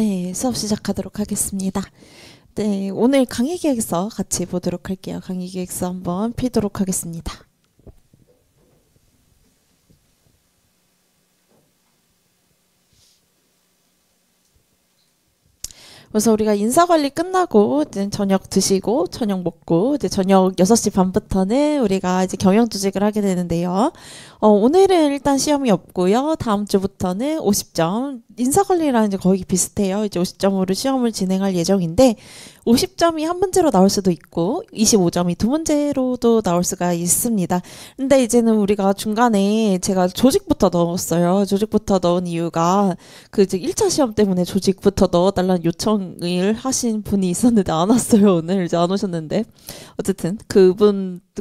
네, 수업 시작하도록 하겠습니다. 네, 오늘 강의 계획서 같이 보도록 할게요. 강의 계획서 한번 피도록 하겠습니다. 그래서 우리가 인사관리 끝나고 이제 저녁 드시고 저녁 먹고 이제 저녁 6시 반부터는 우리가 이제 경영조직을 하게 되는데요. 오늘은 일단 시험이 없고요. 다음 주부터는 50점. 인사관리랑 이제 거의 비슷해요. 이제 50점으로 시험을 진행할 예정인데 50점이 한 문제로 나올 수도 있고 25점이 두 문제로도 나올 수가 있습니다. 근데 이제는 우리가 중간에 제가 조직부터 넣었어요. 조직부터 넣은 이유가 그 이제 1차 시험 때문에 조직부터 넣어달라는 요청을 하신 분이 있었는데 안 왔어요. 오늘 이제 안 오셨는데 어쨌든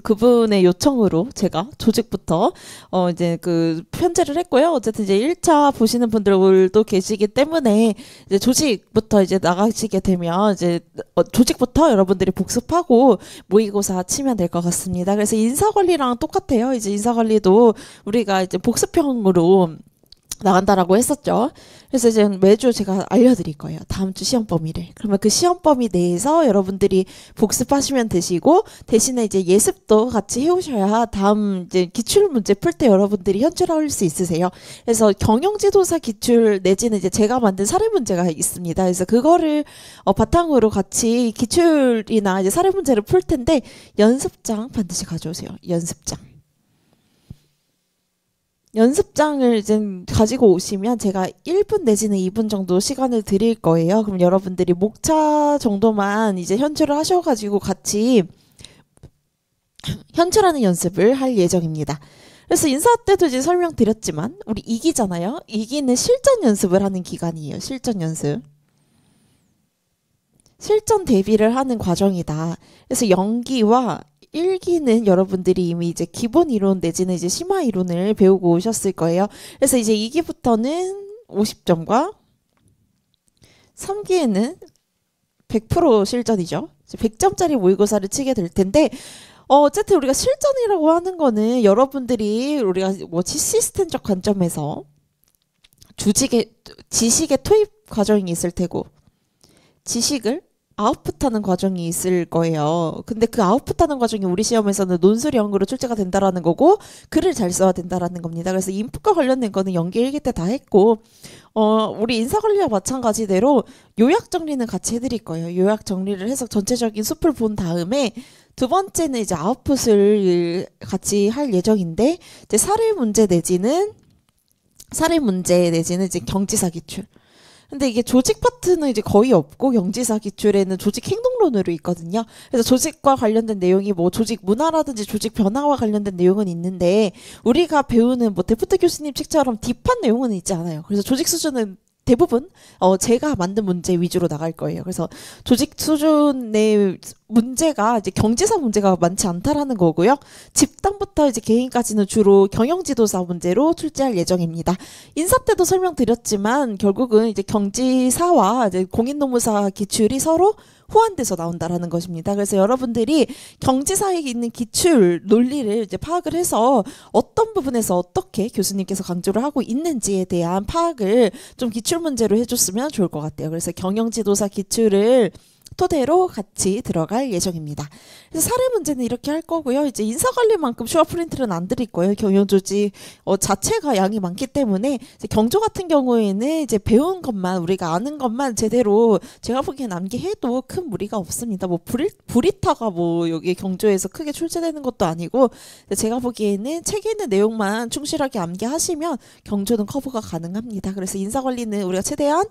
그분의 요청으로 제가 조직부터 이제 그 편제를 했고요. 어쨌든 이제 1차 보시는 분들도 계시기 때문에 이제 조직부터 이제 나가시게 되면 이제 조직부터 여러분들이 복습하고 모의고사 치면 될 것 같습니다. 그래서 인사관리랑 똑같아요. 이제 인사관리도 우리가 이제 복습형으로 나간다라고 했었죠. 그래서 이제 매주 제가 알려드릴 거예요. 다음 주 시험 범위를. 그러면 그 시험 범위 내에서 여러분들이 복습하시면 되시고 대신에 이제 예습도 같이 해오셔야 다음 이제 기출 문제 풀 때 여러분들이 현출할 수 있으세요. 그래서 경영지도사 기출 내지는 이제 제가 만든 사례 문제가 있습니다. 그래서 그거를 바탕으로 같이 기출이나 이제 사례 문제를 풀 텐데 연습장 반드시 가져오세요. 연습장을 이제 가지고 오시면 제가 1분 내지는 2분 정도 시간을 드릴 거예요. 그럼 여러분들이 목차 정도만 이제 현출을 하셔가지고 같이 현출하는 연습을 할 예정입니다. 그래서 인사 때도 이제 설명드렸지만 우리 2기잖아요. 2기는 실전 연습을 하는 기간이에요. 실전 연습. 실전 대비를 하는 과정이다. 그래서 연기와 1기는 여러분들이 이미 이제 기본 이론 내지는 이제 심화 이론을 배우고 오셨을 거예요. 그래서 이제 2기부터는 50점과 3기에는 100% 실전이죠. 100점짜리 모의고사를 치게 될 텐데 어쨌든 우리가 실전이라고 하는 거는 여러분들이 우리가 뭐 시스템적 관점에서 지식의 투입 과정이 있을 테고 지식을 아웃풋하는 과정이 있을 거예요. 근데 그 아웃풋하는 과정이 우리 시험에서는 논술형으로 출제가 된다라는 거고 글을 잘 써야 된다라는 겁니다. 그래서 인풋과 관련된 거는 연기 1기 때 다 했고 우리 인사관리와 마찬가지대로 요약 정리는 같이 해드릴 거예요. 요약 정리를 해서 전체적인 숲을 본 다음에 두 번째는 이제 아웃풋을 같이 할 예정인데 이제 사례 문제 내지는 이제 경지사 기출. 근데 이게 조직 파트는 이제 거의 없고 경지사 기출에는 조직 행동론으로 있거든요. 그래서 조직과 관련된 내용이 뭐 조직 문화라든지 조직 변화와 관련된 내용은 있는데 우리가 배우는 뭐 데프트 교수님 책처럼 딥한 내용은 있지 않아요. 그래서 조직 수준은 대부분 제가 만든 문제 위주로 나갈 거예요. 그래서 조직 수준의 문제가 이제 경지사 문제가 많지 않다라는 거고요. 집단부터 이제 개인까지는 주로 경영지도사 문제로 출제할 예정입니다. 인사 때도 설명드렸지만 결국은 이제 경지사와 이제 공인노무사 기출이 서로 호환돼서 나온다라는 것입니다. 그래서 여러분들이 경지사에 있는 기출 논리를 이제 파악을 해서 어떤 부분에서 어떻게 교수님께서 강조를 하고 있는지에 대한 파악을 좀 기출 문제로 해줬으면 좋을 것 같아요. 그래서 경영지도사 기출을 토대로 같이 들어갈 예정입니다. 그래서 사례 문제는 이렇게 할 거고요. 이제 인사관리만큼 슈어 프린트는 안 드릴 거예요. 경영조직 자체가 양이 많기 때문에 이제 경조 같은 경우에는 이제 배운 것만 우리가 아는 것만 제대로 제가 보기엔 암기해도 큰 무리가 없습니다. 뭐 브리타가 뭐 여기 경조에서 크게 출제되는 것도 아니고 제가 보기에는 책에 있는 내용만 충실하게 암기하시면 경조는 커버가 가능합니다. 그래서 인사관리는 우리가 최대한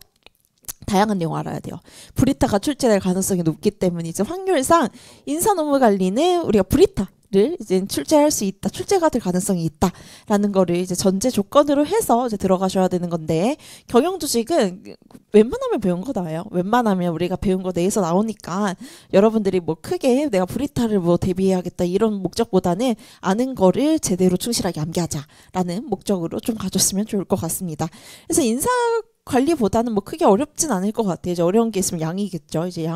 다양한 내용 알아야 돼요. 브리타가 출제될 가능성이 높기 때문에 이제 확률상 인사노무관리는 우리가 브리타를 이제 출제할 수 있다, 출제가 될 가능성이 있다라는 거를 이제 전제 조건으로 해서 이제 들어가셔야 되는 건데 경영조직은 웬만하면 배운 거 나와요. 웬만하면 우리가 배운 거 내에서 나오니까 여러분들이 뭐 크게 내가 브리타를 뭐 대비해야겠다 이런 목적보다는 아는 거를 제대로 충실하게 암기하자라는 목적으로 좀 가졌으면 좋을 것 같습니다. 그래서 관리보다는 뭐 크게 어렵진 않을 것 같아요. 이제 어려운 게 있으면 양이겠죠. 이제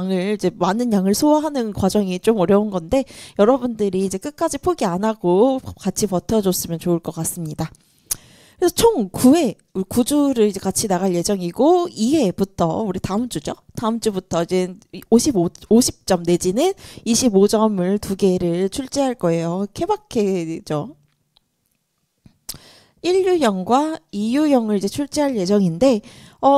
많은 양을 소화하는 과정이 좀 어려운 건데 여러분들이 이제 끝까지 포기 안 하고 같이 버텨줬으면 좋을 것 같습니다. 그래서 총 9회, 9주를 이제 같이 나갈 예정이고 2회부터 우리 다음 주죠. 다음 주부터 이제 50점 내지는 25점을 두 개를 출제할 거예요. 케바케죠. 1유형과 2유형을 이제 출제할 예정인데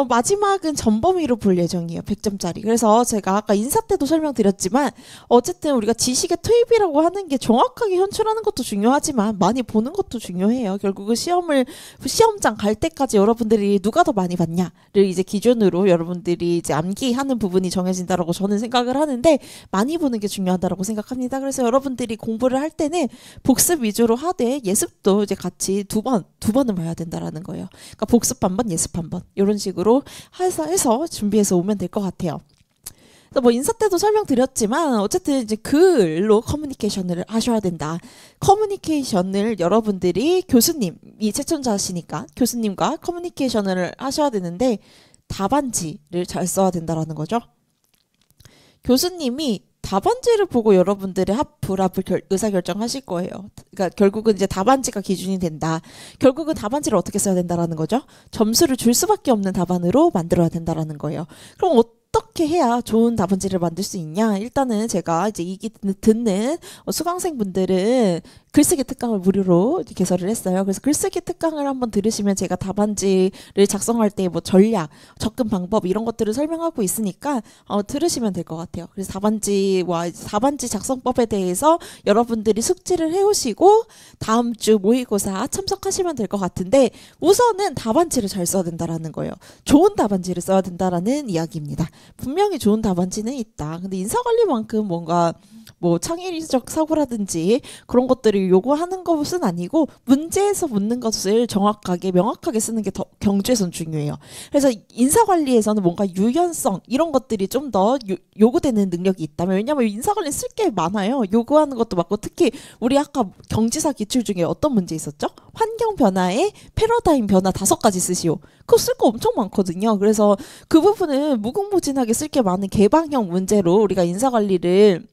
마지막은 전범위로 볼 예정이에요. 100점짜리. 그래서 제가 아까 인사 때도 설명드렸지만 어쨌든 우리가 지식의 투입이라고 하는 게 정확하게 현출하는 것도 중요하지만 많이 보는 것도 중요해요. 결국은 시험장 갈 때까지 여러분들이 누가 더 많이 봤냐를 이제 기준으로 여러분들이 이제 암기하는 부분이 정해진다라고 저는 생각을 하는데 많이 보는 게 중요하다라고 생각합니다. 그래서 여러분들이 공부를 할 때는 복습 위주로 하되 예습도 이제 같이 두 번은 봐야 된다라는 거예요. 그러니까 복습 한 번, 예습 한 번 이런 식으로 해서 준비해서 오면 될 것 같아요. 뭐 인사 때도 설명드렸지만 어쨌든 이제 글로 커뮤니케이션을 하셔야 된다. 커뮤니케이션을 여러분들이 교수님이 채점자시니까 교수님과 커뮤니케이션을 하셔야 되는데 답안지를 잘 써야 된다라는 거죠. 교수님이 답안지를 보고 여러분들의 불합을 의사결정하실 거예요. 그러니까 결국은 이제 답안지가 기준이 된다. 결국은 답안지를 어떻게 써야 된다라는 거죠. 점수를 줄 수밖에 없는 답안으로 만들어야 된다라는 거예요. 그럼 어떻게 해야 좋은 답안지를 만들 수 있냐? 일단은 제가 이제 이기 듣는 수강생분들은 글쓰기 특강을 무료로 개설을 했어요. 그래서 글쓰기 특강을 한번 들으시면 제가 답안지를 작성할 때 뭐 전략, 접근 방법 이런 것들을 설명하고 있으니까 들으시면 될 것 같아요. 그래서 답안지 작성법에 대해서 여러분들이 숙지를 해오시고 다음 주 모의고사 참석하시면 될 것 같은데 우선은 답안지를 잘 써야 된다라는 거예요. 좋은 답안지를 써야 된다라는 이야기입니다. 분명히 좋은 답안지는 있다. 근데 인사관리만큼 뭔가 뭐 창의적 사고라든지 그런 것들을 요구하는 것은 아니고 문제에서 묻는 것을 정확하게 명확하게 쓰는 게 더 경주에선 중요해요. 그래서 인사관리에서는 뭔가 유연성 이런 것들이 좀 더 요구되는 능력이 있다면 왜냐하면 인사관리 쓸 게 많아요. 요구하는 것도 많고 특히 우리 아까 경지사 기출 중에 어떤 문제 있었죠? 환경 변화에 패러다임 변화 5가지 쓰시오. 그거 쓸 거 엄청 많거든요. 그래서 그 부분은 무궁무진하게 쓸 게 많은 개방형 문제로 우리가 인사관리를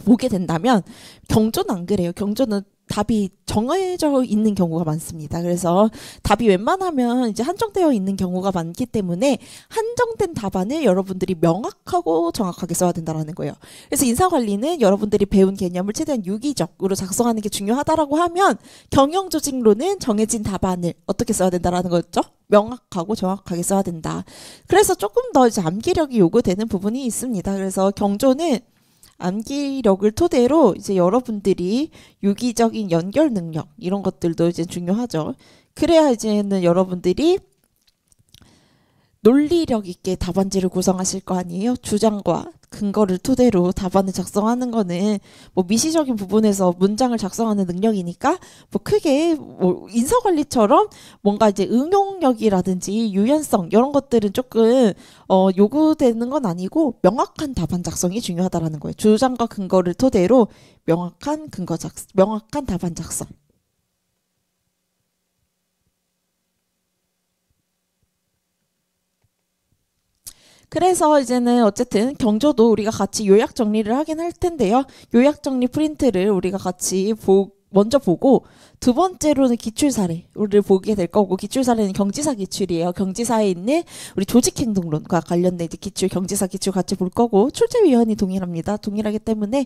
보게 된다면 경조는 안 그래요. 경조는 답이 정해져 있는 경우가 많습니다. 그래서 답이 웬만하면 이제 한정되어 있는 경우가 많기 때문에 한정된 답안을 여러분들이 명확하고 정확하게 써야 된다는 거예요. 그래서 인사관리는 여러분들이 배운 개념을 최대한 유기적으로 작성하는 게 중요하다라고 하면 경영조직론은 정해진 답안을 어떻게 써야 된다라는 거죠. 명확하고 정확하게 써야 된다. 그래서 조금 더 이제 암기력이 요구되는 부분이 있습니다. 그래서 경조는 암기력을 토대로 이제 여러분들이 유기적인 연결 능력 이런 것들도 이제 중요하죠. 그래야 이제는 여러분들이 논리력 있게 답안지를 구성하실 거 아니에요. 주장과 근거를 토대로 답안을 작성하는 거는 뭐 미시적인 부분에서 문장을 작성하는 능력이니까 뭐 크게 뭐 인사관리처럼 뭔가 이제 응용력이라든지 유연성 이런 것들은 조금 요구되는 건 아니고 명확한 답안 작성이 중요하다라는 거예요. 주장과 근거를 토대로 명확한 답안 작성. 그래서 이제는 어쨌든 경조도 우리가 같이 요약 정리를 하긴 할 텐데요. 요약 정리 프린트를 우리가 같이 먼저 보고 두 번째로는 기출 사례를 보게 될 거고 기출 사례는 경지사 기출이에요. 경지사에 있는 우리 조직행동론과 관련된 이제 기출, 경지사 기출 같이 볼 거고 출제위원이 동일합니다. 동일하기 때문에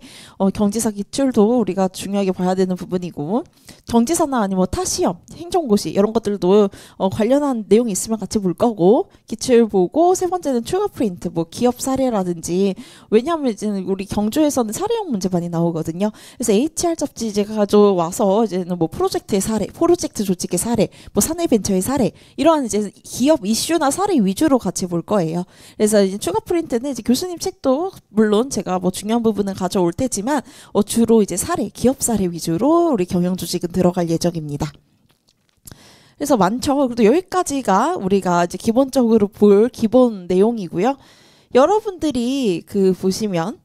경지사 기출도 우리가 중요하게 봐야 되는 부분이고 경지사나 아니면 타시험, 행정고시 이런 것들도 관련한 내용이 있으면 같이 볼 거고 기출 보고 세 번째는 추가 프린트, 뭐 기업 사례라든지 왜냐하면 이제 우리 경주에서는 사례형 문제 많이 나오거든요. 그래서 HR 잡지 이제 가져와서 이제는 뭐 프로젝트의 사례, 프로젝트 조직의 사례, 뭐 사내벤처의 사례 이러한 이제 기업 이슈나 사례 위주로 같이 볼 거예요. 그래서 이제 추가 프린트는 이제 교수님 책도 물론 제가 뭐 중요한 부분은 가져올 테지만 주로 이제 사례, 기업 사례 위주로 우리 경영 조직은 들어갈 예정입니다. 그래서 많죠. 그래도 여기까지가 우리가 이제 기본적으로 볼 기본 내용이고요. 여러분들이 보시면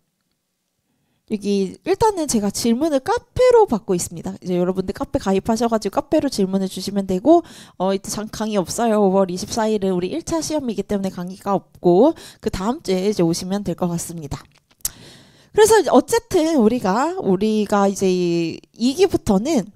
여기 일단은 제가 질문을 카페로 받고 있습니다. 이제 여러분들 카페 가입하셔가지고 카페로 질문을 주시면 되고 이때 강의 없어요. 5월 24일은 우리 1차 시험이기 때문에 강의가 없고 그 다음 주에 이제 오시면 될 것 같습니다. 그래서 어쨌든 우리가 이제 2기부터는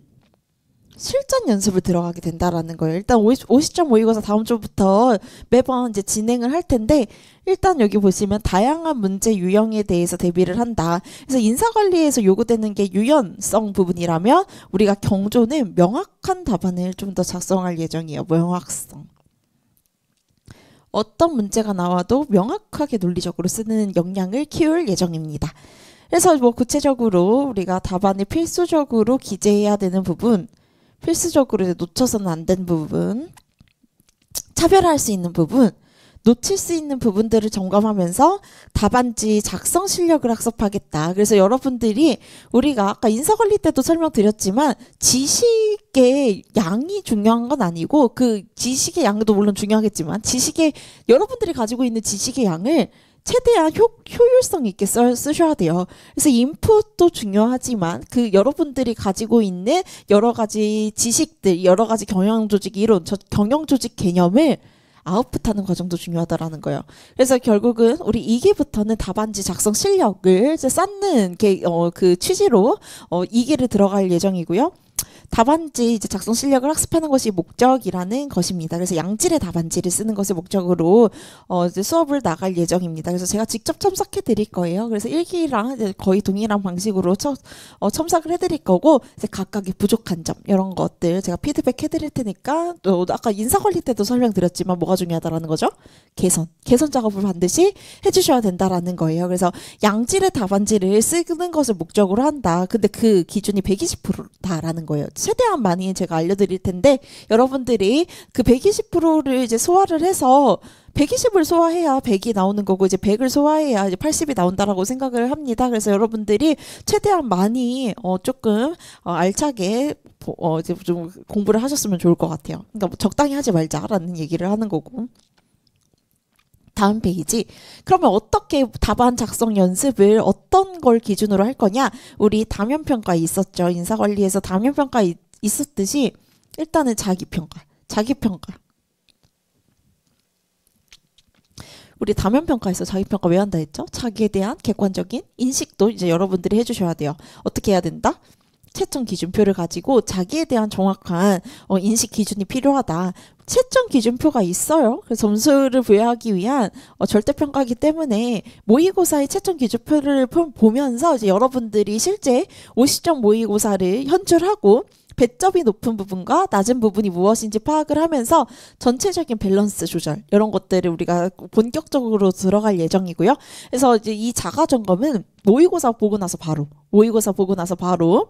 실전 연습을 들어가게 된다라는 거예요. 일단 50점 모의고사 다음 주부터 매번 이제 진행을 할 텐데, 일단 여기 보시면 다양한 문제 유형에 대해서 대비를 한다. 그래서 인사관리에서 요구되는 게 유연성 부분이라면 우리가 경조는 명확한 답안을 좀 더 작성할 예정이에요. 명확성. 어떤 문제가 나와도 명확하게 논리적으로 쓰는 역량을 키울 예정입니다. 그래서 뭐 구체적으로 우리가 답안에 필수적으로 기재해야 되는 부분, 필수적으로 놓쳐서는 안 되는 부분, 차별화할 수 있는 부분, 놓칠 수 있는 부분들을 점검하면서 답안지 작성 실력을 학습하겠다. 그래서 여러분들이 우리가 아까 인사관리 때도 설명드렸지만 지식의 양이 중요한 건 아니고, 그 지식의 양도 물론 중요하겠지만 지식의 여러분들이 가지고 있는 지식의 양을 최대한 효율성 있게 쓰셔야 돼요. 그래서 인풋도 중요하지만 그 여러분들이 가지고 있는 여러 가지 지식들, 여러 가지 경영조직 이론, 경영조직 개념을 아웃풋하는 과정도 중요하다라는 거예요. 그래서 결국은 우리 2기부터는 답안지 작성 실력을 이제 쌓는 그 취지로 2기를 들어갈 예정이고요. 답안지 이제 작성 실력을 학습하는 것이 목적이라는 것입니다. 그래서 양질의 답안지를 쓰는 것을 목적으로 이제 수업을 나갈 예정입니다. 그래서 제가 직접 첨삭해 드릴 거예요. 그래서 1기랑 이제 거의 동일한 방식으로 첨삭을 해 드릴 거고, 이제 각각의 부족한 점 이런 것들 제가 피드백 해 드릴 테니까, 또 아까 인사관리 때도 설명드렸지만 뭐가 중요하다라는 거죠? 개선 작업을 반드시 해 주셔야 된다라는 거예요. 그래서 양질의 답안지를 쓰는 것을 목적으로 한다. 근데 그 기준이 120%다라는 거예요. 최대한 많이 제가 알려드릴 텐데, 여러분들이 그 120%를 이제 소화를 해서 120을 소화해야 100이 나오는 거고, 이제 100을 소화해야 이제 80이 나온다라고 생각을 합니다. 그래서 여러분들이 최대한 많이 조금 알차게 이제 좀 공부를 하셨으면 좋을 것 같아요. 그러니까 뭐 적당히 하지 말자라는 얘기를 하는 거고. 다음 페이지. 그러면 어떻게 답안 작성 연습을 어떤 걸 기준으로 할 거냐? 우리 다면평가 있었죠. 인사관리에서 다면평가 있었듯이 일단은 자기평가. 우리 다면평가에서 자기평가 왜 한다 했죠? 자기에 대한 객관적인 인식도 이제 여러분들이 해주셔야 돼요. 어떻게 해야 된다? 채점 기준표를 가지고 자기에 대한 정확한 인식 기준이 필요하다. 채점 기준표가 있어요. 그래서 점수를 부여하기 위한 절대평가이기 때문에 모의고사의 채점 기준표를 보면서 이제 여러분들이 실제 50점 모의고사를 현출하고 배점이 높은 부분과 낮은 부분이 무엇인지 파악을 하면서 전체적인 밸런스 조절 이런 것들을 우리가 본격적으로 들어갈 예정이고요. 그래서 이제 이 자가 점검은 모의고사 보고 나서 바로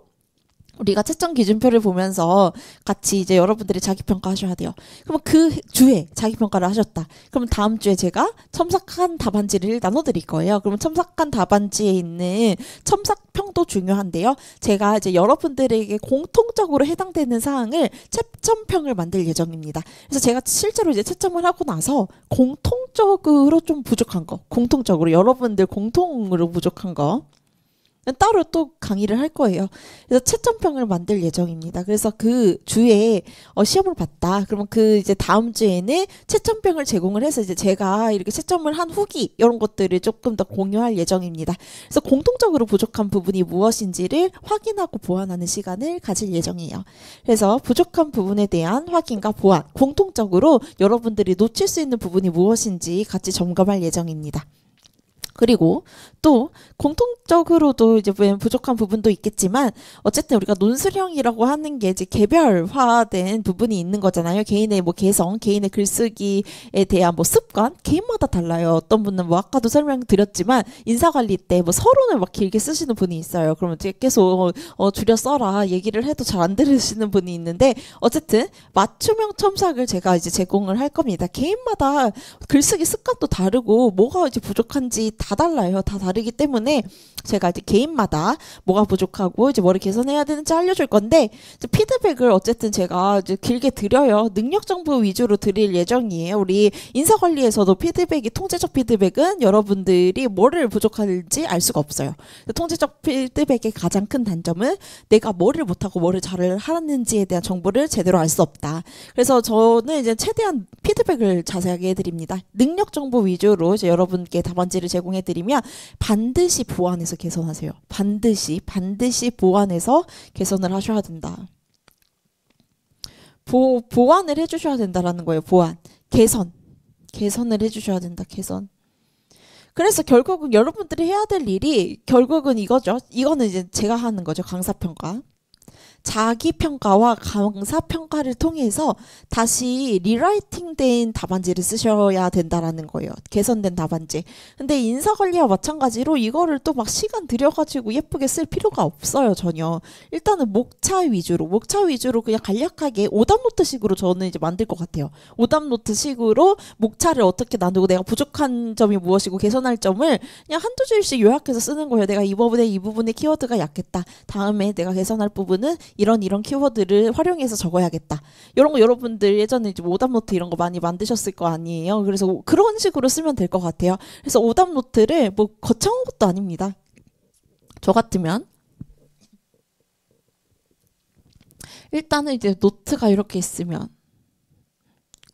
우리가 채점 기준표를 보면서 같이 이제 여러분들이 자기평가 하셔야 돼요. 그러면 그 주에 자기평가를 하셨다. 그러면 다음 주에 제가 첨삭한 답안지를 나눠드릴 거예요. 그러면 첨삭한 답안지에 있는 첨삭평도 중요한데요. 제가 이제 여러분들에게 공통적으로 해당되는 사항을 채점평을 만들 예정입니다. 그래서 제가 실제로 이제 채점을 하고 나서 공통적으로 좀 부족한 거, 공통적으로 여러분들 공통으로 부족한 거 따로 또 강의를 할 거예요. 그래서 채점평을 만들 예정입니다. 그래서 그 주에 시험을 봤다. 그러면 그 이제 다음 주에는 채점평을 제공을 해서 이제 제가 이렇게 채점을 한 후기 이런 것들을 조금 더 공유할 예정입니다. 그래서 공통적으로 부족한 부분이 무엇인지를 확인하고 보완하는 시간을 가질 예정이에요. 그래서 부족한 부분에 대한 확인과 보완, 공통적으로 여러분들이 놓칠 수 있는 부분이 무엇인지 같이 점검할 예정입니다. 그리고 또 공통적으로도 이제 부족한 부분도 있겠지만 어쨌든 우리가 논술형이라고 하는 게 이제 개별화된 부분이 있는 거잖아요. 개인의 뭐 개성, 개인의 글쓰기에 대한 뭐 습관, 개인마다 달라요. 어떤 분은 뭐 아까도 설명드렸지만 인사관리 때 뭐 서론을 막 길게 쓰시는 분이 있어요. 그러면 계속 줄여 써라 얘기를 해도 잘 안 들으시는 분이 있는데, 어쨌든 맞춤형 첨삭을 제가 이제 제공을 할 겁니다. 개인마다 글쓰기 습관도 다르고 뭐가 이제 부족한지 다 달라요. 다 다르기 때문에 제가 이제 개인마다 뭐가 부족하고 이제 뭐를 개선해야 되는지 알려줄 건데, 이제 피드백을 어쨌든 제가 이제 길게 드려요. 능력 정보 위주로 드릴 예정이에요. 우리 인사관리에서도 피드백이, 통제적 피드백은 여러분들이 뭐를 부족할지 알 수가 없어요. 통제적 피드백의 가장 큰 단점은 내가 뭐를 못하고 뭐를 잘 하는지에 대한 정보를 제대로 알 수 없다. 그래서 저는 이제 최대한 피드백을 자세하게 해드립니다. 능력 정보 위주로 이제 여러분께 답안지를 제공해드리면 반드시 보완해서 개선하세요. 반드시 보완해서 개선을 하셔야 된다. 보완을 해주셔야 된다라는 거예요. 보완. 개선을 해주셔야 된다. 개선. 그래서 결국은 여러분들이 해야 될 일이 결국은 이거죠. 이거는 이제 제가 하는 거죠. 강사평가. 자기평가와 강사평가를 통해서 다시 리라이팅된 답안지를 쓰셔야 된다라는 거예요. 개선된 답안지. 근데 인사관리와 마찬가지로 이거를 또 막 시간 들여가지고 예쁘게 쓸 필요가 없어요. 전혀. 일단은 목차 위주로 그냥 간략하게 오답노트식으로 저는 이제 만들 것 같아요. 오답노트식으로 목차를 어떻게 나누고 내가 부족한 점이 무엇이고 개선할 점을 그냥 한두 줄씩 요약해서 쓰는 거예요. 내가 이 부분에 키워드가 약했다. 다음에 내가 개선할 부분은 이런 키워드를 활용해서 적어야겠다. 이런 거 여러분들 예전에 이제 오답노트 이런 거 많이 만드셨을 거 아니에요. 그래서 그런 식으로 쓰면 될 것 같아요. 그래서 오답노트를 뭐 거창한 것도 아닙니다. 저 같으면 일단은 이제 노트가 이렇게 있으면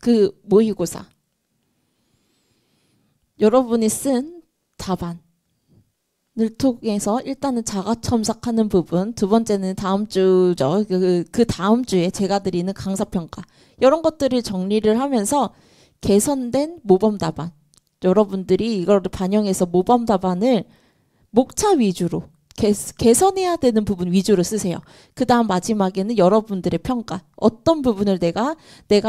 그 모의고사 여러분이 쓴 답안 을 통해서 일단은 자가 첨삭하는 부분, 두 번째는 다음 주죠. 그 다음 주에 제가 드리는 강사평가 이런 것들을 정리를 하면서 개선된 모범 답안 여러분들이 이걸 반영해서 모범 답안을 목차 위주로 개선해야 되는 부분 위주로 쓰세요. 그 다음 마지막에는 여러분들의 평가. 어떤 부분을 내가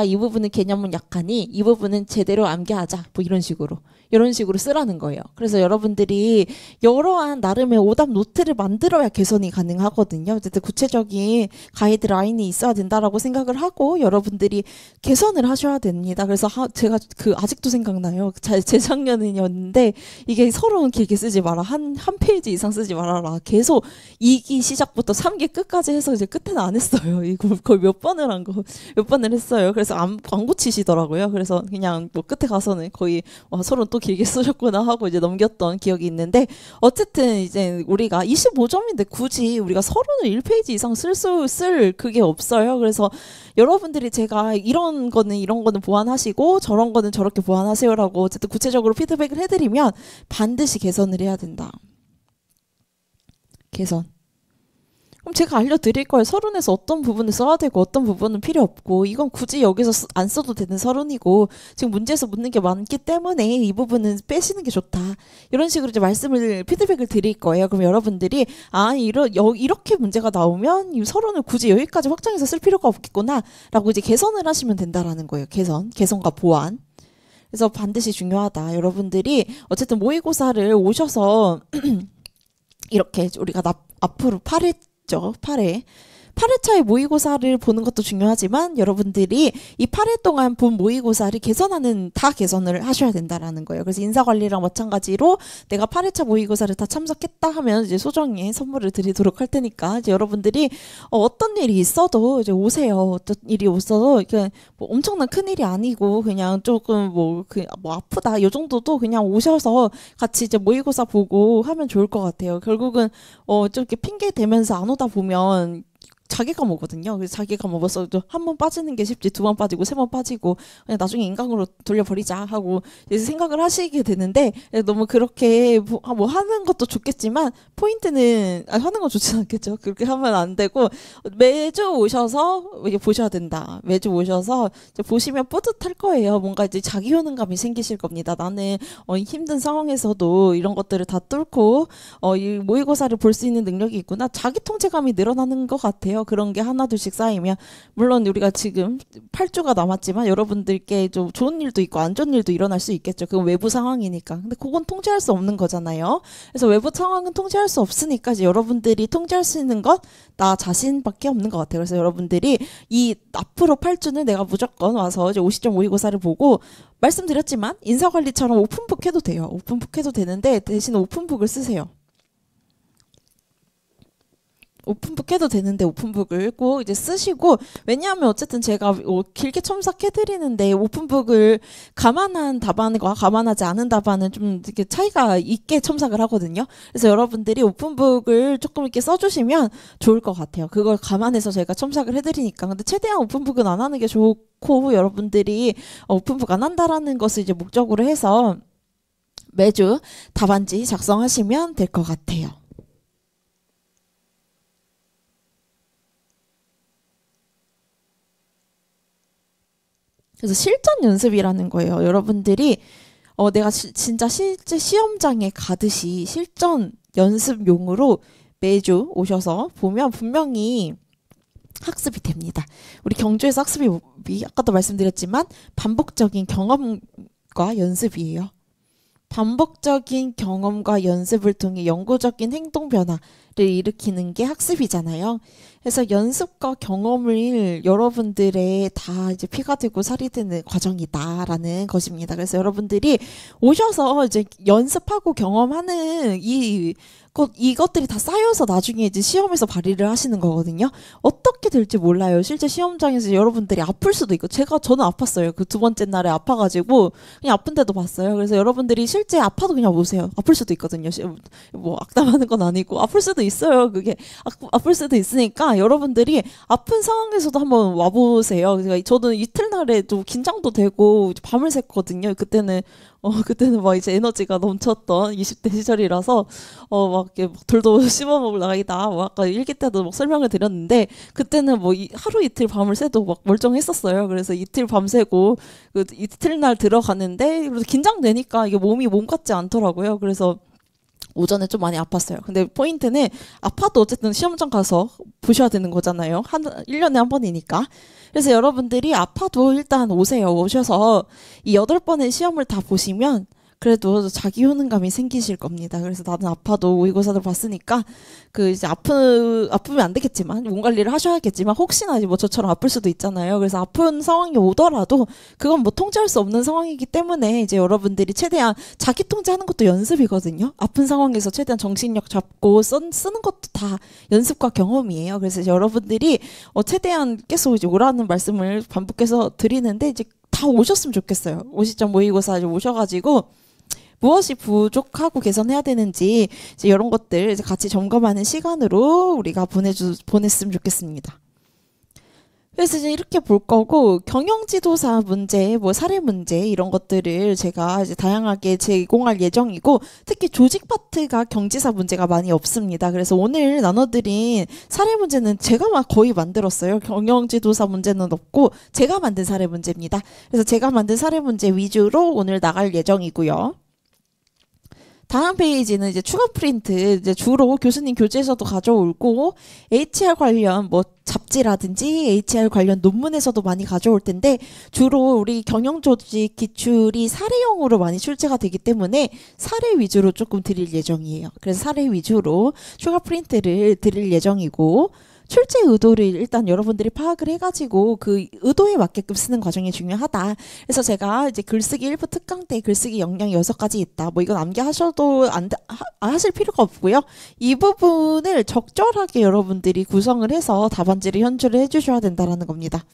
이 부분은 개념은 약하니 이 부분은 제대로 암기하자. 뭐 이런 식으로 쓰라는 거예요. 그래서 여러분들이 여러한 나름의 오답 노트를 만들어야 개선이 가능하거든요. 어쨌든 구체적인 가이드라인이 있어야 된다라고 생각을 하고 여러분들이 개선을 하셔야 됩니다. 그래서 제가 아직도 생각나요. 재작년이었는데 이게 서론 길게 쓰지 마라. 한 페이지 이상 쓰지 말아라. 계속 2기 시작부터 3기 끝까지 해서 이제 끝에는 안 했어요. 이거 거의 몇 번을 했어요. 그래서 안 고치시더라고요. 그래서 그냥 뭐 끝에 가서는 거의 서론 또 길게 쓰셨구나 하고 이제 넘겼던 기억이 있는데 어쨌든 이제 우리가 25점인데 굳이 우리가 서론을 1페이지 이상 쓸 그게 없어요. 그래서 여러분들이 제가 이런 거는 보완하시고 저런 거는 저렇게 보완하세요라고 어쨌든 구체적으로 피드백을 해드리면 반드시 개선을 해야 된다. 개선. 그럼 제가 알려드릴 거예요. 서론에서 어떤 부분을 써야 되고 어떤 부분은 필요 없고 이건 굳이 여기서 안 써도 되는 서론이고 지금 문제에서 묻는 게 많기 때문에 이 부분은 빼시는 게 좋다. 이런 식으로 이제 피드백을 드릴 거예요. 그럼 여러분들이 이렇게 문제가 나오면 이 서론을 굳이 여기까지 확장해서 쓸 필요가 없겠구나 라고 이제 개선을 하시면 된다라는 거예요. 개선과 보완. 그래서 반드시 중요하다. 여러분들이 어쨌든 모의고사를 오셔서 이렇게 우리가 앞으로 8회차의 모의고사를 보는 것도 중요하지만 여러분들이 이 8회 동안 본 모의고사를 다 개선을 하셔야 된다라는 거예요. 그래서 인사관리랑 마찬가지로 내가 8회차 모의고사를 다 참석했다 하면 이제 소정의 선물을 드리도록 할 테니까 이제 여러분들이 어떤 일이 있어도 이제 오세요. 어떤 일이 있어도 이게 뭐 엄청난 큰 일이 아니고 그냥 조금 뭐 아프다 이 정도도 그냥 오셔서 같이 이제 모의고사 보고 하면 좋을 것 같아요. 결국은 좀 이렇게 핑계 대면서 안 오다 보면 자기감 오거든요. 그래서 자기감 먹어서 한 번 빠지는 게 쉽지 두 번 빠지고 세 번 빠지고 그냥 나중에 인강으로 돌려버리자 하고 이제 생각을 하시게 되는데 너무 그렇게 뭐 하는 것도 좋겠지만 포인트는 하는 건 좋지 않겠죠. 그렇게 하면 안 되고 매주 오셔서 이제 보셔야 된다. 매주 오셔서 이제 보시면 뿌듯할 거예요. 뭔가 이제 자기 효능감이 생기실 겁니다. 나는 힘든 상황에서도 이런 것들을 다 뚫고 이 모의고사를 볼 수 있는 능력이 있구나. 자기 통제감이 늘어나는 것 같아요. 그런 게 하나둘씩 쌓이면 물론 우리가 지금 8주가 남았지만 여러분들께 좀 좋은 일도 있고 안 좋은 일도 일어날 수 있겠죠. 그건 외부 상황이니까. 근데 그건 통제할 수 없는 거잖아요. 그래서 외부 상황은 통제할 수 없으니까 이제 여러분들이 통제할 수 있는 건 나 자신밖에 없는 것 같아요. 그래서 여러분들이 이 앞으로 8주는 내가 무조건 와서 이제 50점 모의고사를 보고 말씀드렸지만 인사관리처럼 오픈북 해도 돼요. 오픈북 해도 되는데 대신 오픈북을 쓰세요. 오픈북 해도 되는데 오픈북을 꼭 이제 쓰시고 왜냐하면 어쨌든 제가 길게 첨삭해드리는데 오픈북을 감안한 답안과 감안하지 않은 답안은 좀 이렇게 차이가 있게 첨삭을 하거든요. 그래서 여러분들이 오픈북을 조금 이렇게 써주시면 좋을 것 같아요. 그걸 감안해서 저희가 첨삭을 해드리니까. 근데 최대한 오픈북은 안 하는 게 좋고 여러분들이 오픈북 안 한다라는 것을 이제 목적으로 해서 매주 답안지 작성하시면 될 것 같아요. 그래서 실전 연습이라는 거예요. 여러분들이 내가 진짜 실제 시험장에 가듯이 실전 연습용으로 매주 오셔서 보면 분명히 학습이 됩니다. 우리 경주에서 학습이 아까도 말씀드렸지만 반복적인 경험과 연습이에요. 반복적인 경험과 연습을 통해 영구적인 행동 변화를 일으키는 게 학습이잖아요. 그래서 연습과 경험을 여러분들의 다 이제 피가 되고 살이 되는 과정이다라는 것입니다. 그래서 여러분들이 오셔서 이제 연습하고 경험하는 이것들이 다 쌓여서 나중에 이제 시험에서 발휘를 하시는 거거든요. 어떻게 될지 몰라요. 실제 시험장에서 여러분들이 아플 수도 있고, 저는 아팠어요. 그 두 번째 날에 아파가지고 그냥 아픈데도 봤어요. 그래서 여러분들이 실제 아파도 그냥 오세요. 아플 수도 있거든요. 뭐 악담하는 건 아니고 아플 수도 있어요. 그게 아플 수도 있으니까 여러분들이 아픈 상황에서도 한번 와보세요. 그러니까 저는 이틀날에 좀 긴장도 되고 밤을 샜거든요. 그때는 막 이제 에너지가 넘쳤던 20대 시절이라서 막 이렇게 돌도 씹어 먹으려다 뭐 아까 일기 때도 막 설명을 드렸는데, 그때는 뭐 하루 이틀 밤을 새도 막 멀쩡했었어요. 그래서 이틀 밤 새고 그 이틀날 들어갔는데 그래서 긴장되니까 이게 몸 같지 않더라고요. 그래서 오전에 좀 많이 아팠어요. 근데 포인트는 아파도 어쨌든 시험장 가서 보셔야 되는 거잖아요. 1년에 한 번이니까. 그래서 여러분들이 아파도 일단 오세요. 오셔서 이 8번의 시험을 다 보시면 그래도 자기 효능감이 생기실 겁니다. 그래서 나는 아파도 모의고사를 봤으니까 그 이제 아프면 안 되겠지만 몸 관리를 하셔야겠지만 혹시나 이제 뭐 저처럼 아플 수도 있잖아요. 그래서 아픈 상황이 오더라도 그건 뭐 통제할 수 없는 상황이기 때문에 이제 여러분들이 최대한 자기 통제하는 것도 연습이거든요. 아픈 상황에서 최대한 정신력 잡고 쓰는 것도 다 연습과 경험이에요. 그래서 이제 여러분들이 최대한 계속 이제 오라는 말씀을 반복해서 드리는데 이제 다 오셨으면 좋겠어요. 50점 모의고사 이제 오셔가지고 무엇이 부족하고 개선해야 되는지 이제 이런 것들 이제 같이 점검하는 시간으로 우리가 보냈으면 좋겠습니다. 그래서 이제 이렇게 볼 거고, 경영지도사 문제, 뭐 사례 문제 이런 것들을 제가 이제 다양하게 제공할 예정이고, 특히 조직 파트가 경지사 문제가 많이 없습니다. 그래서 오늘 나눠드린 사례 문제는 제가 거의 만들었어요. 경영지도사 문제는 없고 제가 만든 사례 문제입니다. 그래서 제가 만든 사례 문제 위주로 오늘 나갈 예정이고요. 다음 페이지는 이제 추가 프린트, 이제 주로 교수님 교재에서도 가져오고 HR 관련 뭐 잡지라든지 HR 관련 논문에서도 많이 가져올 텐데, 주로 우리 경영조직 기출이 사례형으로 많이 출제가 되기 때문에 사례 위주로 조금 드릴 예정이에요. 그래서 사례 위주로 추가 프린트를 드릴 예정이고, 출제 의도를 일단 여러분들이 파악을 해가지고 그 의도에 맞게끔 쓰는 과정이 중요하다. 그래서 제가 이제 글쓰기 1부 특강 때 글쓰기 역량이 6가지 있다. 뭐 이건 암기하셔도 하실 필요가 없고요. 이 부분을 적절하게 여러분들이 구성을 해서 답안지를 현출을 해주셔야 된다라는 겁니다.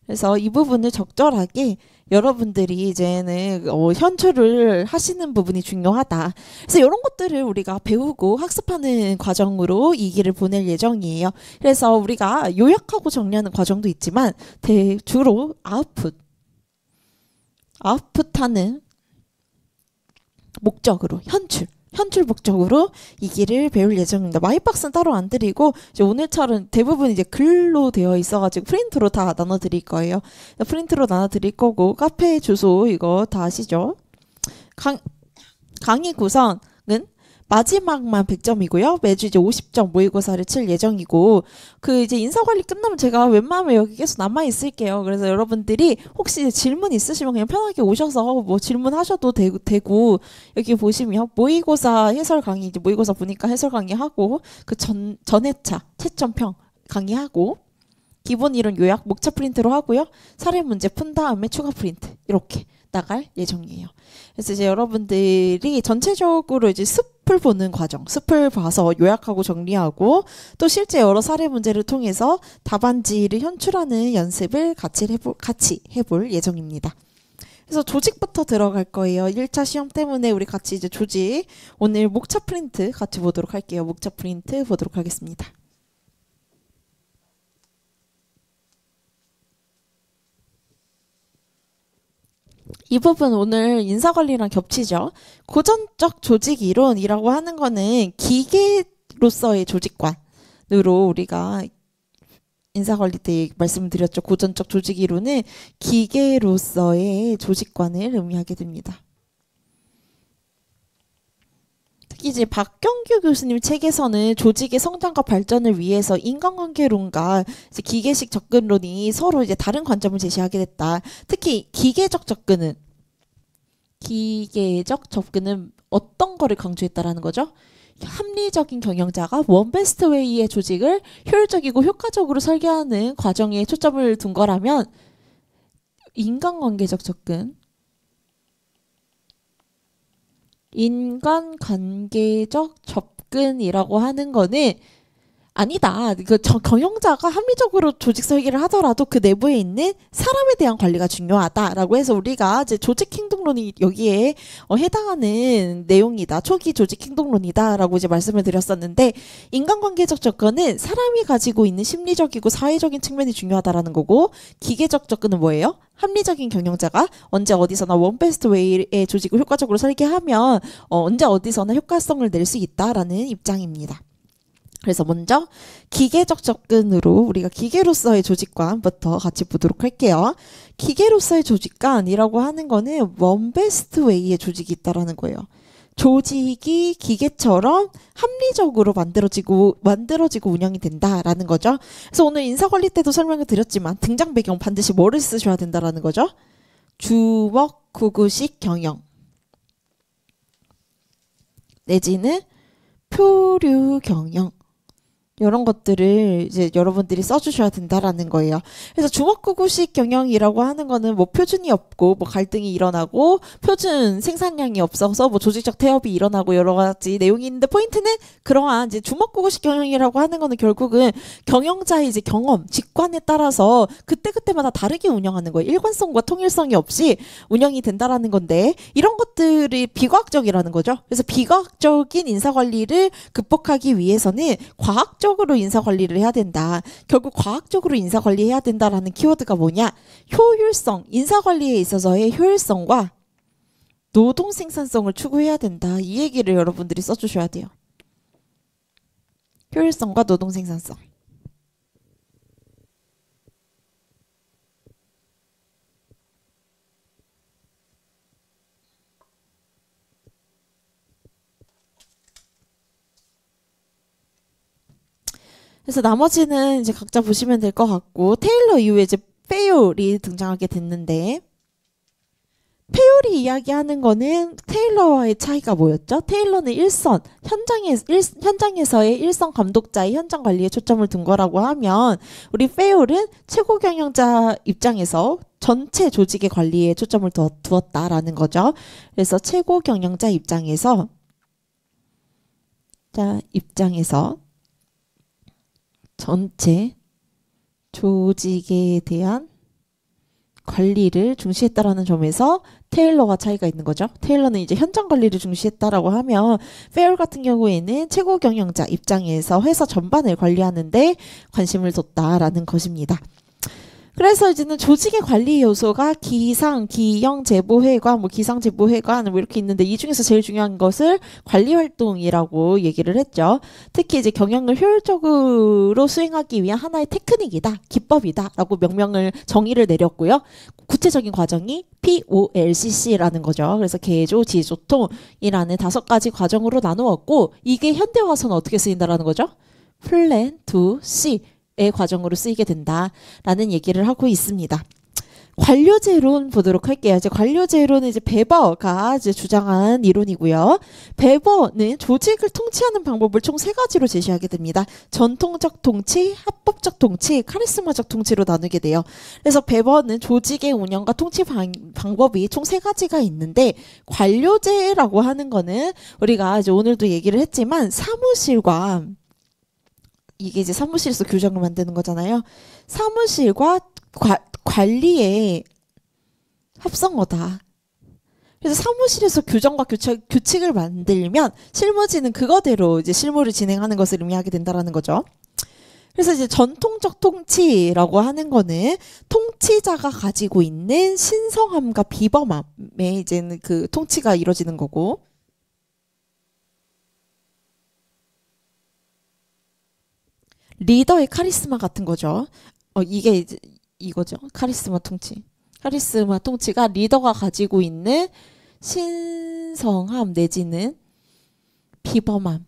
그래서 이 부분을 적절하게 여러분들이 이제는 현출을 하시는 부분이 중요하다. 그래서 이런 것들을 우리가 배우고 학습하는 과정으로 이 길을 보낼 예정이에요. 그래서 우리가 요약하고 정리하는 과정도 있지만 주로 아웃풋하는 목적으로 현출 목적으로 이 길을 배울 예정입니다. 마이박스는 따로 안 드리고 이제 오늘처럼 대부분 이제 글로 되어 있어가지고 프린트로 다 나눠 드릴 거예요. 프린트로 나눠 드릴 거고, 카페 주소 이거 다 아시죠? 강의 구성은 마지막만 100점이고요. 매주 이제 50점 모의고사를 칠 예정이고, 그 이제 인사관리 끝나면 제가 웬만하면 여기 계속 남아 있을게요. 그래서 여러분들이 혹시 질문 있으시면 그냥 편하게 오셔서 뭐 질문하셔도 되고 여기 보시면 모의고사 해설 강의, 이제 모의고사 보니까 해설 강의하고 그 전회차 채점평 강의하고 기본 이론 요약 목차 프린트로 하고요. 사례 문제 푼 다음에 추가 프린트 이렇게 나갈 예정이에요. 그래서 이제 여러분들이 전체적으로 이제 숲을 보는 과정, 숲을 봐서 요약하고 정리하고 또 실제 여러 사례 문제를 통해서 답안지를 현출하는 연습을 같이 해볼 예정입니다. 그래서 조직부터 들어갈 거예요. 1차 시험 때문에 우리 같이 이제 조직, 오늘 목차 프린트 같이 보도록 할게요. 목차 프린트 보도록 하겠습니다. 이 부분 오늘 인사관리랑 겹치죠. 고전적 조직 이론이라고 하는 거는 기계로서의 조직관으로 우리가 인사관리 때 말씀드렸죠. 고전적 조직 이론은 기계로서의 조직관을 의미하게 됩니다. 특히 이제 박경규 교수님 책에서는 조직의 성장과 발전을 위해서 인간관계론과 이제 기계식 접근론이 서로 이제 다른 관점을 제시하게 됐다. 특히 기계적 접근은 어떤 거를 강조했다라는 거죠? 합리적인 경영자가 원베스트 웨이의 조직을 효율적이고 효과적으로 설계하는 과정에 초점을 둔 거라면 인간관계적 접근, 인간관계적 접근이라고 하는 거는 아니다. 경영자가 합리적으로 조직 설계를 하더라도 그 내부에 있는 사람에 대한 관리가 중요하다라고 해서 우리가 이제 조직 행동론이 여기에 해당하는 내용이다. 초기 조직 행동론이다라고 이제 말씀을 드렸었는데 인간관계적 접근은 사람이 가지고 있는 심리적이고 사회적인 측면이 중요하다라는 거고 기계적 접근은 뭐예요? 합리적인 경영자가 언제 어디서나 원베스트 웨이의 조직을 효과적으로 설계하면 언제 어디서나 효과성을 낼 수 있다라는 입장입니다. 그래서 먼저 기계적 접근으로 우리가 기계로서의 조직관부터 같이 보도록 할게요. 기계로서의 조직관이라고 하는 거는 원베스트 웨이의 조직이 있다라는 거예요. 조직이 기계처럼 합리적으로 만들어지고 운영이 된다라는 거죠. 그래서 오늘 인사관리 때도 설명을 드렸지만 등장 배경 반드시 뭐를 쓰셔야 된다라는 거죠. 주먹구구식 경영 내지는 표류 경영 이런 것들을 이제 여러분들이 써주셔야 된다라는 거예요. 그래서 주먹구구식 경영이라고 하는 거는 뭐 표준이 없고 뭐 갈등이 일어나고 표준 생산량이 없어서 뭐 조직적 태업이 일어나고 여러 가지 내용이 있는데 포인트는 그러한 이제 주먹구구식 경영이라고 하는 거는 결국은 경영자의 이제 경험, 직관에 따라서 그때그때마다 다르게 운영하는 거예요. 일관성과 통일성이 없이 운영이 된다라는 건데 이런 것들이 비과학적이라는 거죠. 그래서 비과학적인 인사관리를 극복하기 위해서는 과학적으로 인사관리를 해야 된다. 결국 과학적으로 인사관리해야 된다라는 키워드가 뭐냐? 효율성, 인사관리에 있어서의 효율성과 노동 생산성을 추구해야 된다. 이 얘기를 여러분들이 써주셔야 돼요. 효율성과 노동 생산성. 그래서 나머지는 이제 각자 보시면 될 것 같고 테일러 이후에 이제 페율이 등장하게 됐는데 페율이 이야기하는 거는 테일러와의 차이가 뭐였죠? 테일러는 일선, 현장에서의 일선 감독자의 현장 관리에 초점을 둔 거라고 하면 우리 페율은 최고 경영자 입장에서 전체 조직의 관리에 초점을 두었다라는 거죠. 그래서 최고 경영자 입장에서 전체 조직에 대한 관리를 중시했다라는 점에서 테일러와 차이가 있는 거죠. 테일러는 이제 현장 관리를 중시했다라고 하면 페어 같은 경우에는 최고 경영자 입장에서 회사 전반을 관리하는데 관심을 뒀다라는 것입니다. 그래서 이제는 조직의 관리 요소가 기상, 기영, 제보회관, 기상, 제보회관 이렇게 있는데 이 중에서 제일 중요한 것을 관리 활동이라고 얘기를 했죠. 특히 이제 경영을 효율적으로 수행하기 위한 하나의 테크닉이다, 기법이다라고 정의를 내렸고요. 구체적인 과정이 POLCC라는 거죠. 그래서 계조, 지조통이라는 5가지 과정으로 나누었고 이게 현대 와서는 어떻게 쓰인다라는 거죠? 플랜 투 C 의 과정으로 쓰이게 된다라는 얘기를 하고 있습니다. 관료제론 보도록 할게요. 이제 관료제론은 이제 베버가 이제 주장한 이론이고요. 베버는 조직을 통치하는 방법을 총 3가지로 제시하게 됩니다. 전통적 통치, 합법적 통치, 카리스마적 통치로 나누게 돼요. 그래서 베버는 조직의 운영과 통치 방법이 총 3가지가 있는데 관료제라고 하는 거는 우리가 이제 오늘도 얘기를 했지만 사무실과 이게 이제 사무실에서 규정을 만드는 거잖아요. 사무실과 관리의 합성어다. 그래서 사무실에서 규정과 규칙을 만들면 실무진은 그거대로 이제 실무를 진행하는 것을 의미하게 된다라는 거죠. 그래서 이제 전통적 통치라고 하는 거는 통치자가 가지고 있는 신성함과 비범함에 이제는 그 통치가 이루어지는 거고, 리더의 카리스마 같은 거죠. 이게 이제 이거죠. 카리스마 통치. 카리스마 통치가 리더가 가지고 있는 신성함 내지는 비범함,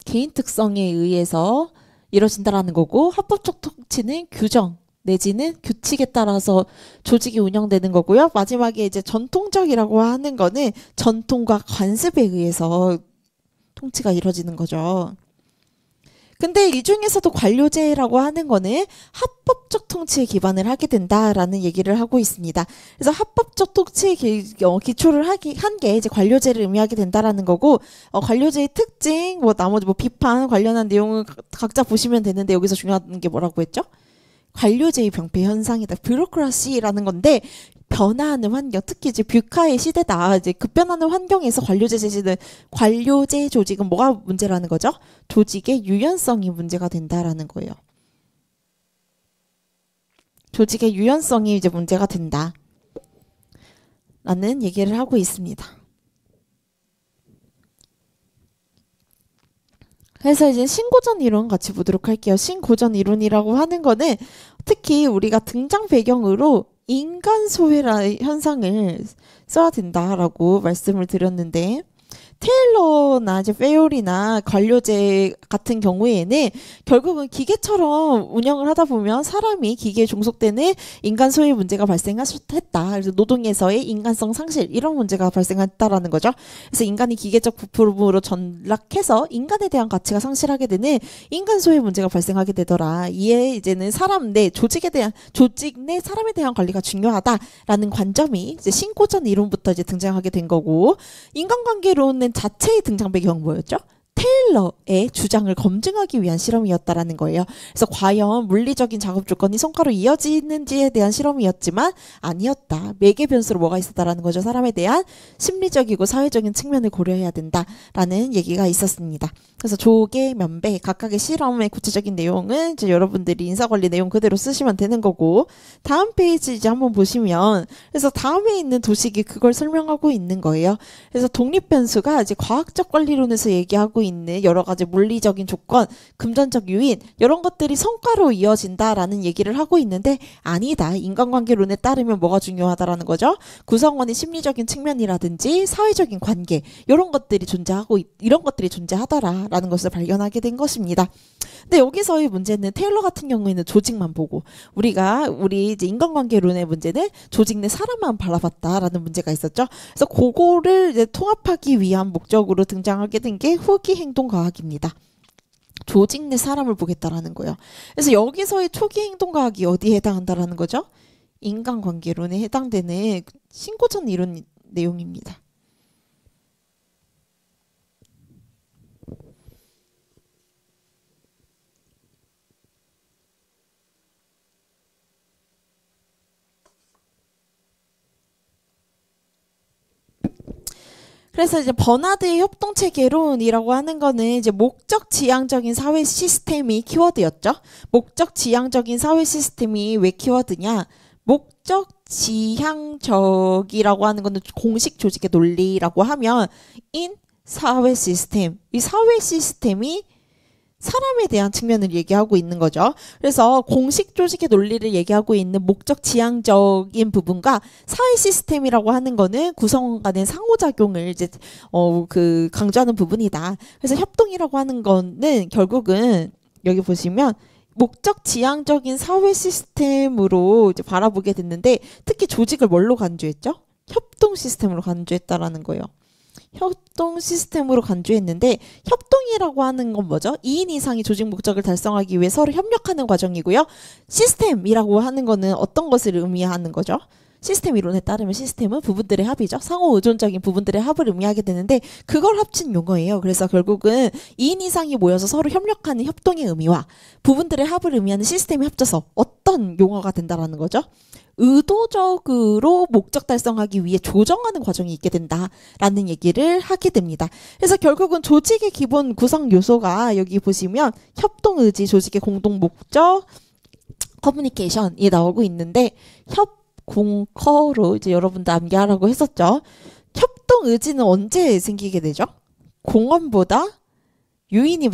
개인 특성에 의해서 이루어진다라는 거고, 합법적 통치는 규정 내지는 규칙에 따라서 조직이 운영되는 거고요. 마지막에 이제 전통적이라고 하는 거는 전통과 관습에 의해서 통치가 이루어지는 거죠. 근데 이 중에서도 관료제라고 하는 거는 합법적 통치에 기반을 하게 된다라는 얘기를 하고 있습니다. 그래서 합법적 통치에 기초를 한 게 이제 관료제를 의미하게 된다라는 거고, 관료제의 특징, 나머지 비판 관련한 내용을 각자 보시면 되는데, 여기서 중요한 게 뭐라고 했죠? 관료제의 병폐 현상이다. 뷰로크라시라는 건데, 변화하는 환경, 특히 이제 뷰카의 시대다. 이제 급변하는 환경에서 관료제 조직은 뭐가 문제라는 거죠? 조직의 유연성이 문제가 된다라는 거예요. 조직의 유연성이 이제 문제가 된다. 라는 얘기를 하고 있습니다. 그래서 이제 신고전 이론 같이 보도록 할게요. 신고전 이론이라고 하는 거는 특히 우리가 등장 배경으로 인간 소외라 현상을 써야 된다라고 말씀을 드렸는데, 테일러나 이제 페올이나 관료제 같은 경우에는 결국은 기계처럼 운영을 하다 보면 사람이 기계에 종속되는 인간 소외 문제가 발생했다. 그래서 노동에서의 인간성 상실, 이런 문제가 발생했다라는 거죠. 그래서 인간이 기계적 부품으로 전락해서 인간에 대한 가치가 상실하게 되는 인간 소외 문제가 발생하게 되더라. 이에 이제는 사람 내 조직 내 사람에 대한 관리가 중요하다라는 관점이 이제 신고전 이론부터 이제 등장하게 된 거고, 인간관계론은 자체의 등장 배경은 뭐였죠? 테일러의 주장을 검증하기 위한 실험이었다라는 거예요. 그래서 과연 물리적인 작업 조건이 성과로 이어지는지에 대한 실험이었지만 아니었다. 매개 변수로 뭐가 있었다라는 거죠. 사람에 대한 심리적이고 사회적인 측면을 고려해야 된다라는 얘기가 있었습니다. 그래서 조개, 면배 각각의 실험의 구체적인 내용은 이제 여러분들이 인사관리 내용 그대로 쓰시면 되는 거고, 다음 페이지 이제 한번 보시면, 그래서 다음에 있는 도식이 그걸 설명하고 있는 거예요. 그래서 독립 변수가 이제 과학적 관리론에서 얘기하고 있는 여러 가지 물리적인 조건, 금전적 요인, 이런 것들이 성과로 이어진다라는 얘기를 하고 있는데, 아니다. 인간관계론에 따르면 뭐가 중요하다라는 거죠? 구성원의 심리적인 측면이라든지 사회적인 관계, 이런 것들이 이런 것들이 존재하더라라는 것을 발견하게 된 것입니다. 근데 여기서의 문제는 테일러 같은 경우에는 조직만 보고, 우리 이제 인간관계론의 문제는 조직 내 사람만 바라봤다라는 문제가 있었죠. 그래서 그거를 이제 통합하기 위한 목적으로 등장하게 된 게 후기 행동과학입니다. 조직 내 사람을 보겠다라는 거예요. 그래서 여기서의 초기 행동과학이 어디에 해당한다라는 거죠? 인간관계론에 해당되는 신고전 이론 내용입니다. 그래서 이제 버나드의 협동체계론이라고 하는 거는 이제 목적 지향적인 사회 시스템이 키워드였죠. 목적 지향적인 사회 시스템이 왜 키워드냐? 목적 지향적이라고 하는 거는 공식 조직의 논리라고 하면 사회 시스템, 이 사회 시스템이 사람에 대한 측면을 얘기하고 있는 거죠. 그래서 공식 조직의 논리를 얘기하고 있는 목적 지향적인 부분과 사회 시스템이라고 하는 거는 구성원 간의 상호작용을 이제 강조하는 부분이다. 그래서 협동이라고 하는 거는 결국은 여기 보시면 목적 지향적인 사회 시스템으로 이제 바라보게 됐는데, 특히 조직을 뭘로 간주했죠? 협동 시스템으로 간주했다라는 거예요. 협동 시스템으로 간주했는데, 협동이라고 하는 건 뭐죠? 2인 이상이 조직 목적을 달성하기 위해 서로 협력하는 과정이고요. 시스템이라고 하는 거는 어떤 것을 의미하는 거죠? 시스템 이론에 따르면 시스템은 부분들의 합이죠. 상호 의존적인 부분들의 합을 의미하게 되는데, 그걸 합친 용어예요. 그래서 결국은 2인 이상이 모여서 서로 협력하는 협동의 의미와 부분들의 합을 의미하는 시스템이 합쳐서 어떤 용어가 된다라는 거죠? 의도적으로 목적 달성하기 위해 조정하는 과정이 있게 된다라는 얘기를 하게 됩니다. 그래서 결국은 조직의 기본 구성 요소가 여기 보시면 협동 의지, 조직의 공동 목적, 커뮤니케이션이 나오고 있는데, 공커로 이제 여러분도 암기하라고 했었죠. 협동 의지는 언제 생기게 되죠? 공원보다 유인이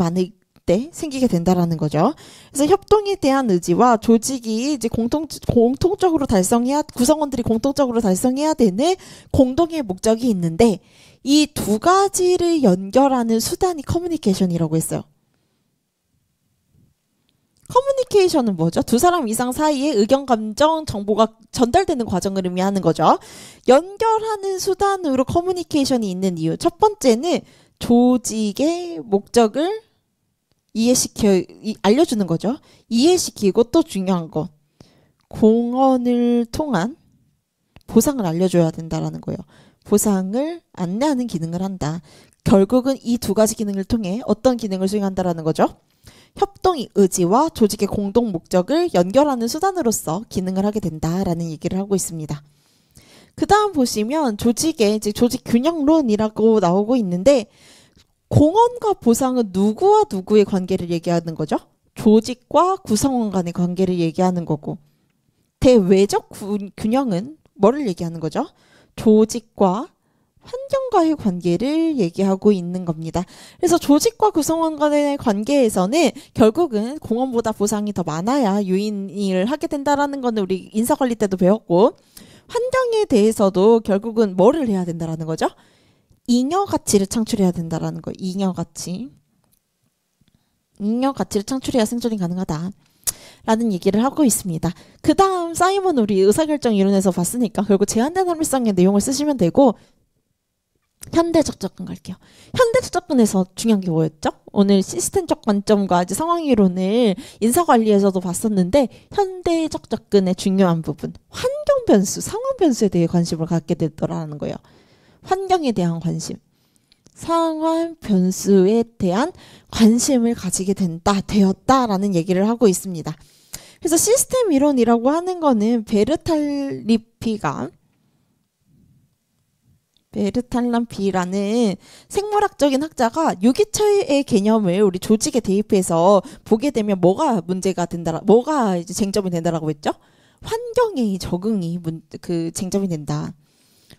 때 생기게 된다라는 거죠. 그래서 협동에 대한 의지와 조직이 이제 공통적으로 구성원들이 공통적으로 달성해야 되는 공동의 목적이 있는데 이 두 가지를 연결하는 수단이 커뮤니케이션이라고 했어요. 커뮤니케이션은 뭐죠? 두 사람 이상 사이에 의견, 감정, 정보가 전달되는 과정을 의미하는 거죠. 연결하는 수단으로 커뮤니케이션이 있는 이유. 첫 번째는 조직의 목적을 알려주는 거죠. 이해시키고 또 중요한 건 공헌을 통한 보상을 알려줘야 된다라는 거예요. 보상을 안내하는 기능을 한다. 결국은 이 두 가지 기능을 통해 어떤 기능을 수행한다라는 거죠. 협동의 의지와 조직의 공동 목적을 연결하는 수단으로서 기능을 하게 된다라는 얘기를 하고 있습니다. 그 다음 보시면 조직의 이제 조직 균형론이라고 나오고 있는데 공헌과 보상은 누구와 누구의 관계를 얘기하는 거죠? 조직과 구성원 간의 관계를 얘기하는 거고 대외적 균형은 뭐를 얘기하는 거죠? 조직과 환경과의 관계를 얘기하고 있는 겁니다. 그래서 조직과 구성원 간의 관계에서는 결국은 공헌보다 보상이 더 많아야 유인을 하게 된다라는 거는 우리 인사관리 때도 배웠고 환경에 대해서도 결국은 뭐를 해야 된다라는 거죠? 잉여 가치를 창출해야 된다라는 거예요. 잉여 가치를 창출해야 생존이 가능하다. 라는 얘기를 하고 있습니다. 그 다음 사이먼 우리 의사결정 이론에서 봤으니까 결국 제한된 합리성의 내용을 쓰시면 되고 현대적 접근 갈게요. 현대적 접근에서 중요한 게 뭐였죠? 오늘 시스템적 관점과 이제 상황 이론을 인사관리에서도 봤었는데 현대적 접근의 중요한 부분 환경 변수, 상황 변수에 대해 관심을 갖게 되더라는 거예요. 환경에 대한 관심, 상황 변수에 대한 관심을 가지게 되었다라는 얘기를 하고 있습니다. 그래서 시스템 이론이라고 하는 거는 베르탈람피라는 생물학적인 학자가 유기체의 개념을 우리 조직에 대입해서 보게 되면 뭐가 문제가 된다, 뭐가 이제 쟁점이 된다라고 했죠? 환경의 적응이 쟁점이 된다.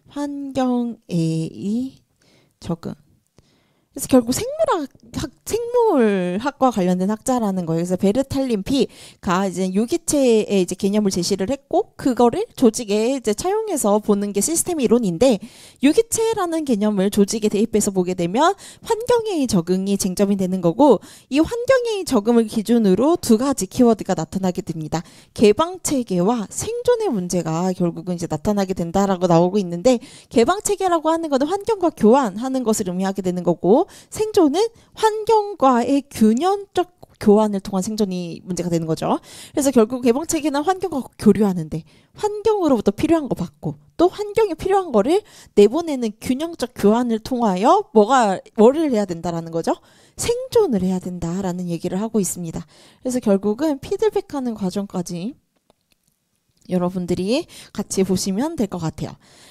환경의 적응. 그래서 결국 생물학과 관련된 학자라는 거예요. 그래서 베르탈림피가 이제 유기체의 이제 개념을 제시를 했고, 그거를 조직에 이제 차용해서 보는 게 시스템 이론인데, 유기체라는 개념을 조직에 대입해서 보게 되면 환경의 적응이 쟁점이 되는 거고, 이 환경의 적응을 기준으로 두 가지 키워드가 나타나게 됩니다. 개방 체계와 생존의 문제가 결국은 이제 나타나게 된다라고 나오고 있는데, 개방 체계라고 하는 거는 환경과 교환하는 것을 의미하게 되는 거고, 생존은 환경과의 균형적 교환을 통한 생존이 문제가 되는 거죠. 그래서 결국 개방체계는 환경과 교류하는데 환경으로부터 필요한 거 받고 또 환경에 필요한 거를 내보내는 균형적 교환을 통하여 뭐를 해야 된다라는 거죠. 생존을 해야 된다라는 얘기를 하고 있습니다. 그래서 결국은 피드백하는 과정까지 여러분들이 같이 보시면 될 것 같아요.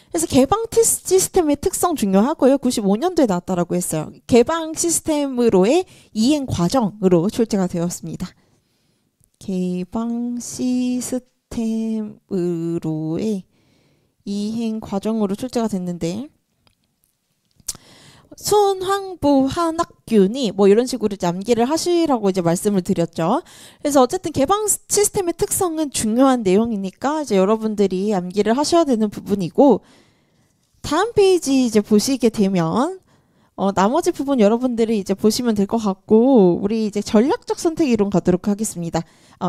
그래서 개방 시스템의 특성 중요하고요. 95년도에 나왔다라고 했어요. 개방 시스템으로의 이행 과정으로 출제가 되었습니다. 개방 시스템으로의 이행 과정으로 출제가 됐는데 손황부 한학균이 뭐 이런 식으로 암기를 하시라고 이제 말씀을 드렸죠. 그래서 어쨌든 개방 시스템의 특성은 중요한 내용이니까 이제 여러분들이 암기를 하셔야 되는 부분이고, 다음 페이지 이제 보시게 되면 나머지 부분 여러분들이 이제 보시면 될 것 같고, 우리 이제 전략적 선택 이론 가도록 하겠습니다.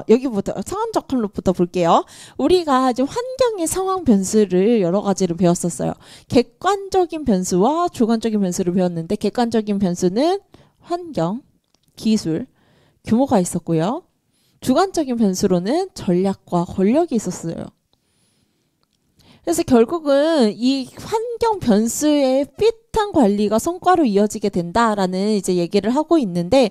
여기부터 상황적 항로부터 볼게요. 우리가 이제 환경의 상황 변수를 여러 가지를 배웠었어요. 객관적인 변수와 주관적인 변수를 배웠는데, 객관적인 변수는 환경, 기술, 규모가 있었고요. 주관적인 변수로는 전략과 권력이 있었어요. 그래서 결국은 이 환경 변수의 핏한 관리가 성과로 이어지게 된다라는 이제 얘기를 하고 있는데,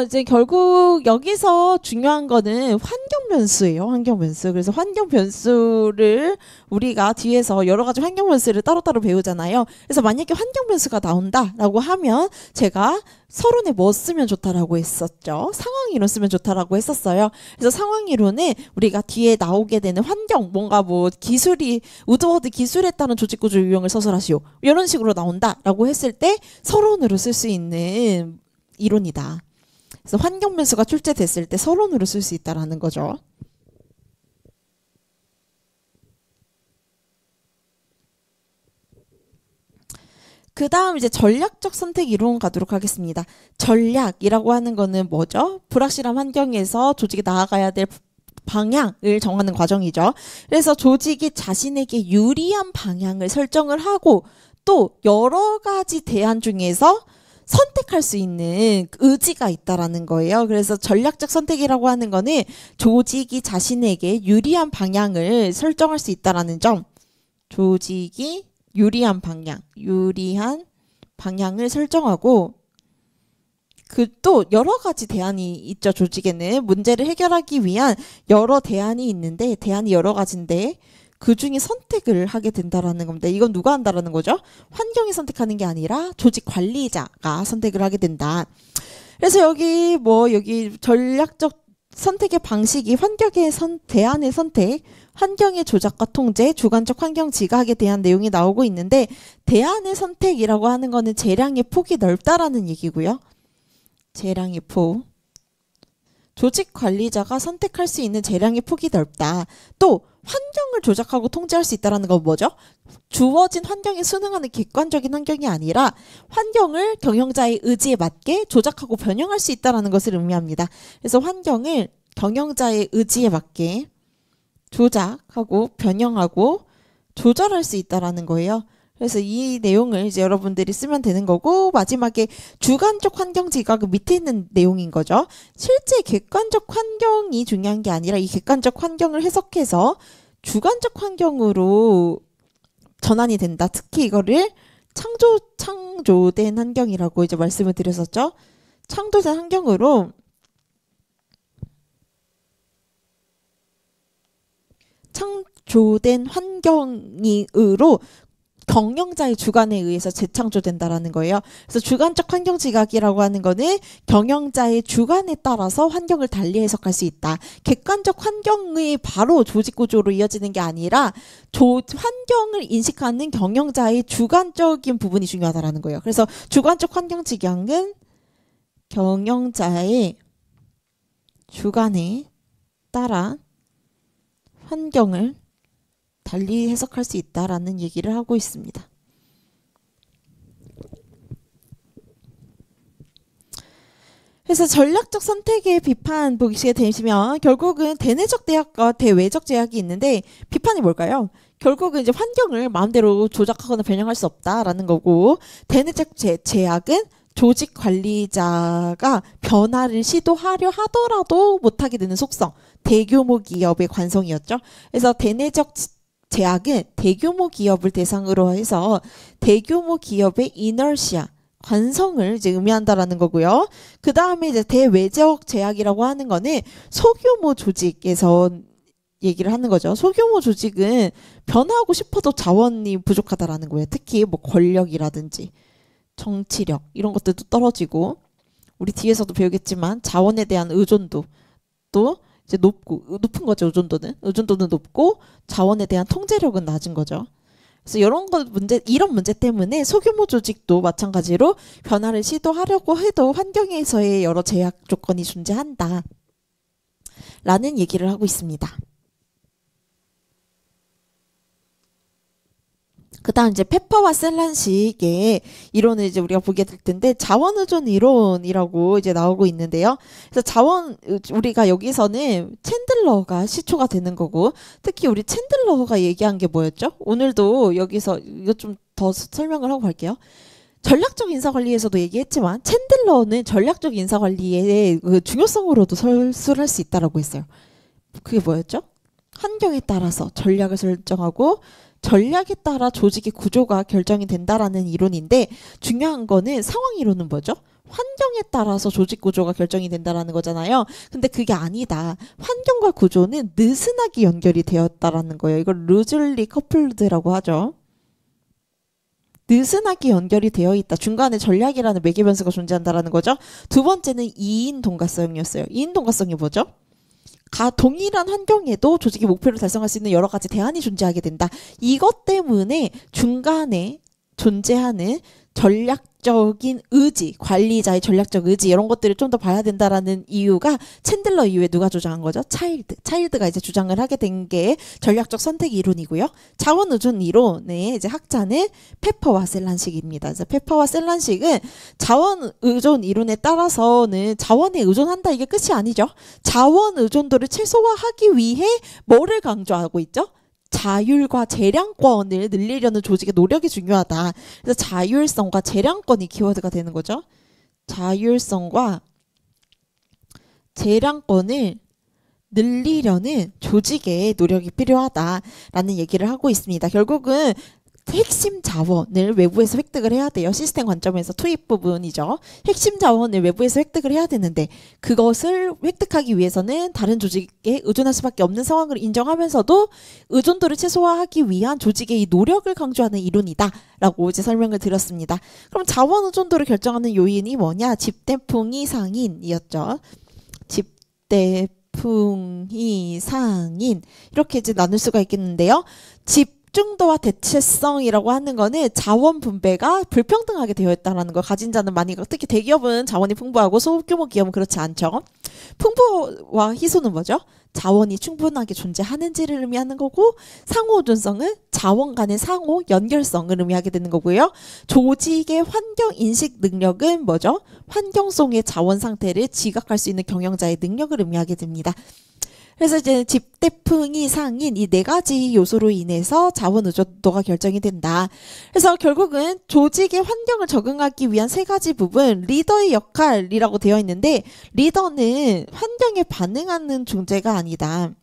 이제 결국 여기서 중요한 거는 환경 변수예요. 환경 변수. 그래서 환경 변수를 우리가 뒤에서 여러 가지 환경 변수를 따로따로 배우잖아요. 그래서 만약에 환경 변수가 나온다라고 하면 제가 서론에 뭐 쓰면 좋다라고 했었죠. 상황 이론 쓰면 좋다라고 했었어요. 그래서 상황 이론은 우리가 뒤에 나오게 되는 환경, 뭔가 뭐 기술이 우드워드 기술에 따른 조직구조 유형을 서술하시오, 이런 식으로 나온다라고 했을 때 서론으로 쓸 수 있는 이론이다. 그래서 환경 변수가 출제됐을 때 서론으로 쓸 수 있다라는 거죠. 그 다음 이제 전략적 선택 이론 가도록 하겠습니다. 전략이라고 하는 거는 뭐죠? 불확실한 환경에서 조직이 나아가야 될 방향을 정하는 과정이죠. 그래서 조직이 자신에게 유리한 방향을 설정을 하고 또 여러 가지 대안 중에서 선택할 수 있는 의지가 있다라는 거예요. 그래서 전략적 선택이라고 하는 거는 조직이 자신에게 유리한 방향을 설정할 수 있다라는 점. 조직이 유리한 방향을 설정하고 또 여러 가지 대안이 있죠. 조직에는 문제를 해결하기 위한 여러 대안이 있는데 대안이 여러 가지인데 그 중에 선택을 하게 된다라는 겁니다. 이건 누가 한다라는 거죠? 환경이 선택하는 게 아니라 조직 관리자가 선택을 하게 된다. 그래서 여기 전략적 선택의 방식이 대안의 선택, 환경의 조작과 통제, 주관적 환경 지각에 대한 내용이 나오고 있는데 대안의 선택이라고 하는 거는 재량의 폭이 넓다라는 얘기고요. 재량의 폭. 조직 관리자가 선택할 수 있는 재량의 폭이 넓다. 또 환경을 조작하고 통제할 수 있다는 건 뭐죠? 주어진 환경에 순응하는 객관적인 환경이 아니라 환경을 경영자의 의지에 맞게 조작하고 변형할 수 있다는 것을 의미합니다. 그래서 환경을 경영자의 의지에 맞게 조작하고 변형하고 조절할 수 있다는 거예요. 그래서 이 내용을 이제 여러분들이 쓰면 되는 거고 마지막에 주관적 환경 지각은 밑에 있는 내용인 거죠. 실제 객관적 환경이 중요한 게 아니라 이 객관적 환경을 해석해서 주관적 환경으로 전환이 된다. 특히 이거를 창조된 환경이라고 이제 말씀을 드렸었죠. 창조된 환경으로 창조된 환경으로 경영자의 주관에 의해서 재창조된다라는 거예요. 그래서 주관적 환경 지각이라고 하는 거는 경영자의 주관에 따라서 환경을 달리 해석할 수 있다. 객관적 환경이 바로 조직 구조로 이어지는 게 아니라 환경을 인식하는 경영자의 주관적인 부분이 중요하다라는 거예요. 그래서 주관적 환경 지각은 경영자의 주관에 따라 환경을 달리 해석할 수 있다라는 얘기를 하고 있습니다. 그래서 전략적 선택의 비판 보시게 되시면 결국은 대내적 제약과 대외적 제약이 있는데 비판이 뭘까요? 결국은 이제 환경을 마음대로 조작하거나 변형할 수 없다라는 거고 대내적 제약은 조직 관리자가 변화를 시도하려 하더라도 못하게 되는 속성, 대규모 기업의 관성이었죠. 그래서 대내적 제약은 대규모 기업을 대상으로 해서 대규모 기업의 이너시아, 관성을 이제 의미한다라는 거고요. 그 다음에 이제 대외적 제약이라고 하는 거는 소규모 조직에서 얘기를 하는 거죠. 소규모 조직은 변화하고 싶어도 자원이 부족하다라는 거예요. 특히 뭐 권력이라든지 정치력 이런 것들도 떨어지고 우리 뒤에서도 배우겠지만 자원에 대한 의존도 또 이제 높은 거죠. 의존도는 높고 자원에 대한 통제력은 낮은 거죠. 그래서 이런 문제 때문에 소규모 조직도 마찬가지로 변화를 시도하려고 해도 환경에서의 여러 제약 조건이 존재한다. 라는 얘기를 하고 있습니다. 그 다음 이제 페퍼와 셀란식의 이론을 이제 우리가 보게 될 텐데 자원의존 이론이라고 이제 나오고 있는데요. 그래서 우리가 여기서는 챈들러가 시초가 되는 거고 특히 우리 챈들러가 얘기한 게 뭐였죠? 오늘도 여기서 이거 좀 더 설명을 하고 갈게요. 전략적 인사관리에서도 얘기했지만 챈들러는 전략적 인사관리의 그 중요성으로도 설수할 수 있다라고 했어요. 그게 뭐였죠? 환경에 따라서 전략을 설정하고 전략에 따라 조직의 구조가 결정이 된다라는 이론인데 중요한 거는 상황 이론은 뭐죠? 환경에 따라서 조직 구조가 결정이 된다라는 거잖아요. 근데 그게 아니다. 환경과 구조는 느슨하게 연결이 되었다라는 거예요. 이걸 루즐리 커플드라고 하죠. 느슨하게 연결이 되어 있다. 중간에 전략이라는 매개 변수가 존재한다라는 거죠. 두 번째는 이인 동가성이었어요. 이인 동가성이 뭐죠? 동일한 환경에도 조직의 목표를 달성할 수 있는 여러 가지 대안이 존재하게 된다. 이것 때문에 중간에 존재하는 전략적인 의지, 관리자의 전략적 의지 이런 것들을 좀 더 봐야 된다라는 이유가 챈들러 이후에 누가 주장한 거죠? 차일드가 이제 주장을 하게 된 게 전략적 선택 이론이고요. 자원 의존 이론의 이제 학자는 페퍼와 셀란식입니다. 그래서 페퍼와 셀란식은 자원 의존 이론에 따라서는 자원에 의존한다 이게 끝이 아니죠. 자원 의존도를 최소화하기 위해 뭐를 강조하고 있죠? 자율과 재량권을 늘리려는 조직의 노력이 중요하다. 그래서 자율성과 재량권이 키워드가 되는 거죠. 자율성과 재량권을 늘리려는 조직의 노력이 필요하다라는 얘기를 하고 있습니다. 결국은 핵심 자원을 외부에서 획득을 해야 돼요. 시스템 관점에서 투입 부분이죠. 핵심 자원을 외부에서 획득을 해야 되는데 그것을 획득하기 위해서는 다른 조직에 의존할 수밖에 없는 상황을 인정하면서도 의존도를 최소화하기 위한 조직의 이 노력을 강조하는 이론이다 라고 이제 설명을 드렸습니다. 그럼 자원 의존도를 결정하는 요인이 뭐냐? 집대풍이 상인이었죠. 집대풍이 상인 이렇게 이제 나눌 수가 있겠는데요. 집중도와 대체성이라고 하는 거는 자원 분배가 불평등하게 되어 있다는 걸 가진 자는 많이, 특히 대기업은 자원이 풍부하고 소규모 기업은 그렇지 않죠. 풍부와 희소는 뭐죠? 자원이 충분하게 존재하는지를 의미하는 거고, 상호존성은 자원 간의 상호 연결성을 의미하게 되는 거고요. 조직의 환경 인식 능력은 뭐죠? 환경 속의 자원 상태를 지각할 수 있는 경영자의 능력을 의미하게 됩니다. 그래서 이제 집대풍이 상인 이 네 가지 요소로 인해서 자원 의존도가 결정이 된다. 그래서 결국은 조직의 환경을 적응하기 위한 세 가지 부분, 리더의 역할이라고 되어 있는데 리더는 환경에 반응하는 존재가 아니다.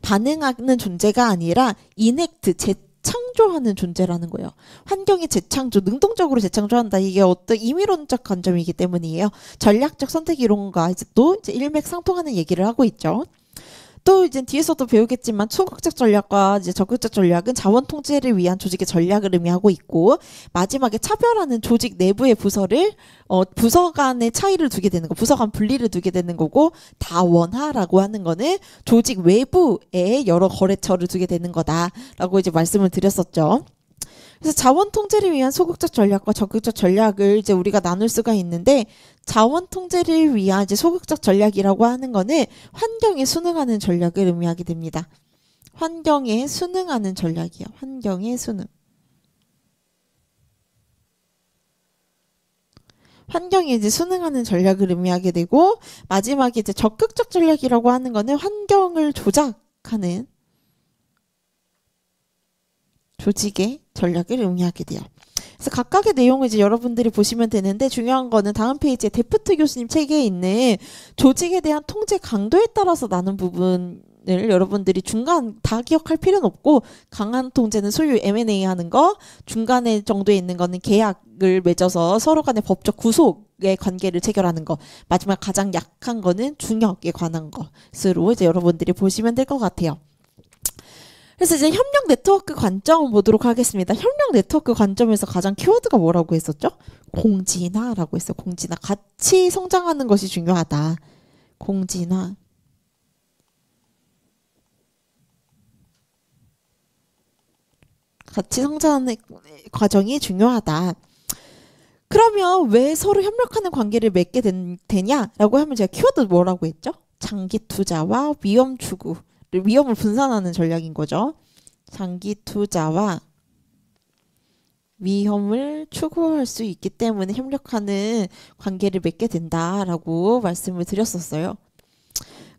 반응하는 존재가 아니라 이넥트, 재창조하는 존재라는 거예요. 환경의 재창조, 능동적으로 재창조한다. 이게 어떤 임의론적 관점이기 때문이에요. 전략적 선택 이론과 이제 또 이제 일맥상통하는 얘기를 하고 있죠. 또 이제 뒤에서도 배우겠지만 소극적 전략과 이제 적극적 전략은 자원 통제를 위한 조직의 전략을 의미하고 있고, 마지막에 차별하는 조직 내부의 부서를 부서 간의 차이를 두게 되는 거, 부서 간 분리를 두게 되는 거고, 다원화라고 하는 거는 조직 외부에 여러 거래처를 두게 되는 거다라고 이제 말씀을 드렸었죠. 그래서 자원 통제를 위한 소극적 전략과 적극적 전략을 이제 우리가 나눌 수가 있는데, 자원 통제를 위한 이제 소극적 전략이라고 하는 거는 환경에 순응하는 전략을 의미하게 됩니다. 환경에 순응하는 전략이요. 환경에 순응. 환경에 이제 순응하는 전략을 의미하게 되고, 마지막에 이제 적극적 전략이라고 하는 거는 환경을 조작하는 조직의 전략을 의미하게 돼요. 그래서 각각의 내용을 이제 여러분들이 보시면 되는데, 중요한 거는 다음 페이지에 데프트 교수님 책에 있는 조직에 대한 통제 강도에 따라서 나눈 부분을 여러분들이 중간 다 기억할 필요는 없고, 강한 통제는 소유 M&A 하는 거, 중간에 정도에 있는 거는 계약을 맺어서 서로 간의 법적 구속의 관계를 체결하는 거, 마지막 가장 약한 거는 중역에 관한 것으로 이제 여러분들이 보시면 될 것 같아요. 그래서 이제 협력 네트워크 관점 보도록 하겠습니다. 협력 네트워크 관점에서 가장 키워드가 뭐라고 했었죠? 공진화라고 했어요. 공진화. 같이 성장하는 것이 중요하다. 공진화. 같이 성장하는 과정이 중요하다. 그러면 왜 서로 협력하는 관계를 맺게 되냐라고 하면 제가 키워드 뭐라고 했죠? 장기 투자와 위험 추구. 위험을 분산하는 전략인 거죠. 장기 투자와 위험을 추구할 수 있기 때문에 협력하는 관계를 맺게 된다라고 말씀을 드렸었어요.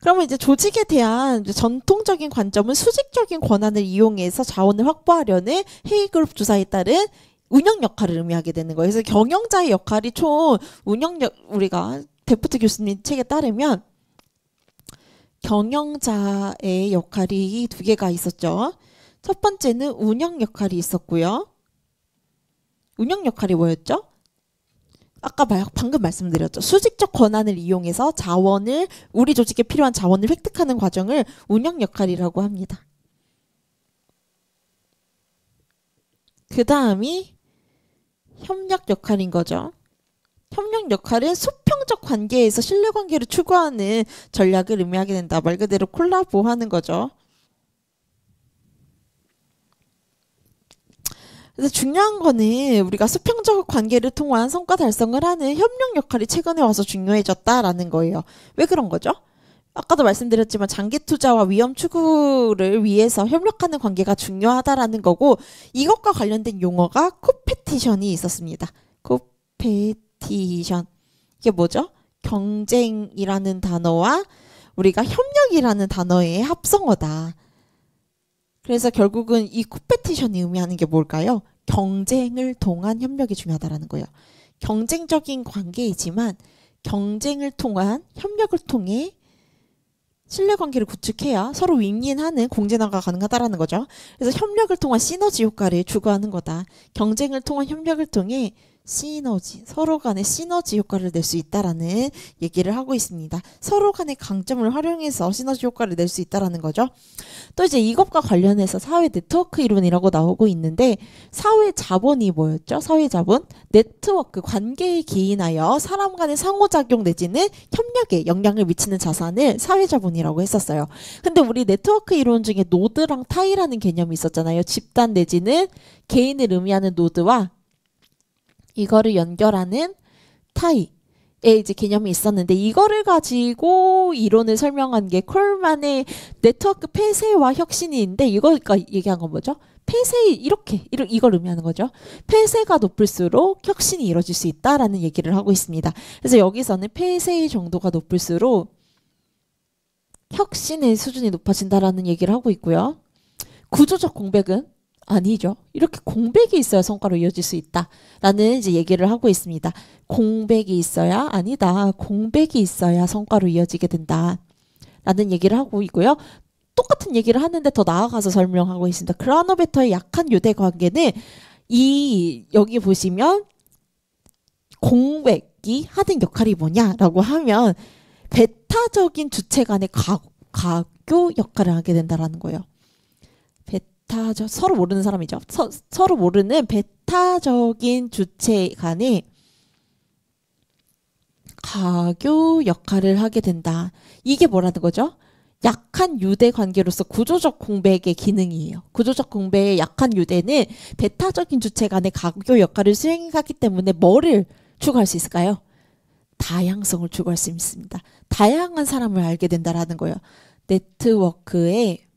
그러면 이제 조직에 대한 전통적인 관점은 수직적인 권한을 이용해서 자원을 확보하려는 헤이그룹 주사에 따른 운영 역할을 의미하게 되는 거예요. 그래서 경영자의 역할이 총 우리가 데프트 교수님 책에 따르면 경영자의 역할이 두 개가 있었죠. 첫 번째는 운영 역할이 있었고요. 운영 역할이 뭐였죠? 아까 방금 말씀드렸죠. 수직적 권한을 이용해서 우리 조직에 필요한 자원을 획득하는 과정을 운영 역할이라고 합니다. 그 다음이 협력 역할인 거죠. 협력 역할은 수평적 관계에서 신뢰관계를 추구하는 전략을 의미하게 된다. 말 그대로 콜라보하는 거죠. 그래서 중요한 거는 우리가 수평적 관계를 통한 성과 달성을 하는 협력 역할이 최근에 와서 중요해졌다라는 거예요. 왜 그런 거죠? 아까도 말씀드렸지만 장기 투자와 위험 추구를 위해서 협력하는 관계가 중요하다라는 거고, 이것과 관련된 용어가 코페티션이 있었습니다. 코페티션. 이게 뭐죠? 경쟁이라는 단어와 우리가 협력이라는 단어의 합성어다. 그래서 결국은 이 코페티션이 의미하는 게 뭘까요? 경쟁을 통한 협력이 중요하다라는 거예요. 경쟁적인 관계이지만 경쟁을 통한 협력을 통해 신뢰관계를 구축해야 서로 윈윈하는 공존화가 가능하다라는 거죠. 그래서 협력을 통한 시너지 효과를 추구하는 거다. 경쟁을 통한 협력을 통해 시너지, 서로 간의 시너지 효과를 낼 수 있다라는 얘기를 하고 있습니다. 서로 간의 강점을 활용해서 시너지 효과를 낼 수 있다라는 거죠. 또 이제 이것과 관련해서 사회 네트워크 이론이라고 나오고 있는데, 사회 자본이 뭐였죠? 사회 자본? 네트워크, 관계에 기인하여 사람 간의 상호작용 내지는 협력에 영향을 미치는 자산을 사회 자본이라고 했었어요. 근데 우리 네트워크 이론 중에 노드랑 타이라는 개념이 있었잖아요. 집단 내지는 개인을 의미하는 노드와 이거를 연결하는 타이의 이제 개념이 있었는데, 이거를 가지고 이론을 설명한 게 콜만의 네트워크 폐쇄와 혁신인데, 이거가 얘기한 건 뭐죠? 폐쇄, 이걸 의미하는 거죠. 폐쇄가 높을수록 혁신이 이루어질 수 있다라는 얘기를 하고 있습니다. 그래서 여기서는 폐쇄의 정도가 높을수록 혁신의 수준이 높아진다라는 얘기를 하고 있고요. 구조적 공백은 아니죠. 이렇게 공백이 있어야 성과로 이어질 수 있다라는 이제 얘기를 하고 있습니다. 공백이 있어야, 아니다. 공백이 있어야 성과로 이어지게 된다라는 얘기를 하고 있고요. 똑같은 얘기를 하는데 더 나아가서 설명하고 있습니다. 그라노베터의 약한 유대 관계는 여기 보시면 공백이 하는 역할이 뭐냐라고 하면 배타적인 주체 간의 가교 역할을 하게 된다라는 거예요. 서로 모르는 사람이죠. 서로 모르는 배타적인 주체 간의 가교 역할을 하게 된다. 이게 뭐라는 거죠? 약한 유대 관계로서 구조적 공백의 기능이에요. 구조적 공백의 약한 유대는 배타적인 주체 간의 가교 역할을 수행하기 때문에 뭐를 추구할 수 있을까요? 다양성을 추구할 수 있습니다. 다양한 사람을 알게 된다라는 거예요. 네트워크의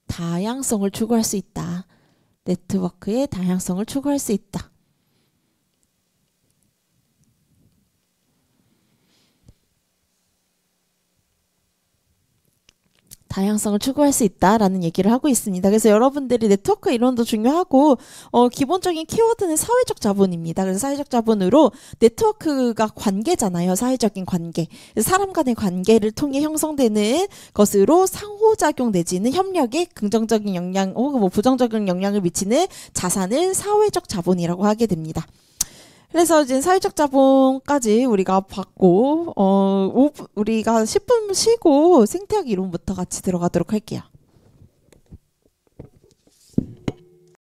다양성을 추구할 수 있다. 네트워크의 다양성을 추구할 수 있다. 다양성을 추구할 수 있다라는 얘기를 하고 있습니다. 그래서 여러분들이 네트워크 이론도 중요하고, 기본적인 키워드는 사회적 자본입니다. 그래서 사회적 자본으로 네트워크가 관계잖아요. 사회적인 관계. 사람 간의 관계를 통해 형성되는 것으로 상호작용 내지는 협력에 긍정적인 영향 혹은 뭐 부정적인 영향을 미치는 자산을 사회적 자본이라고 하게 됩니다. 그래서 이제 사회적 자본까지 우리가 봤고, 우리가 10분 쉬고 생태학 이론부터 같이 들어가도록 할게요.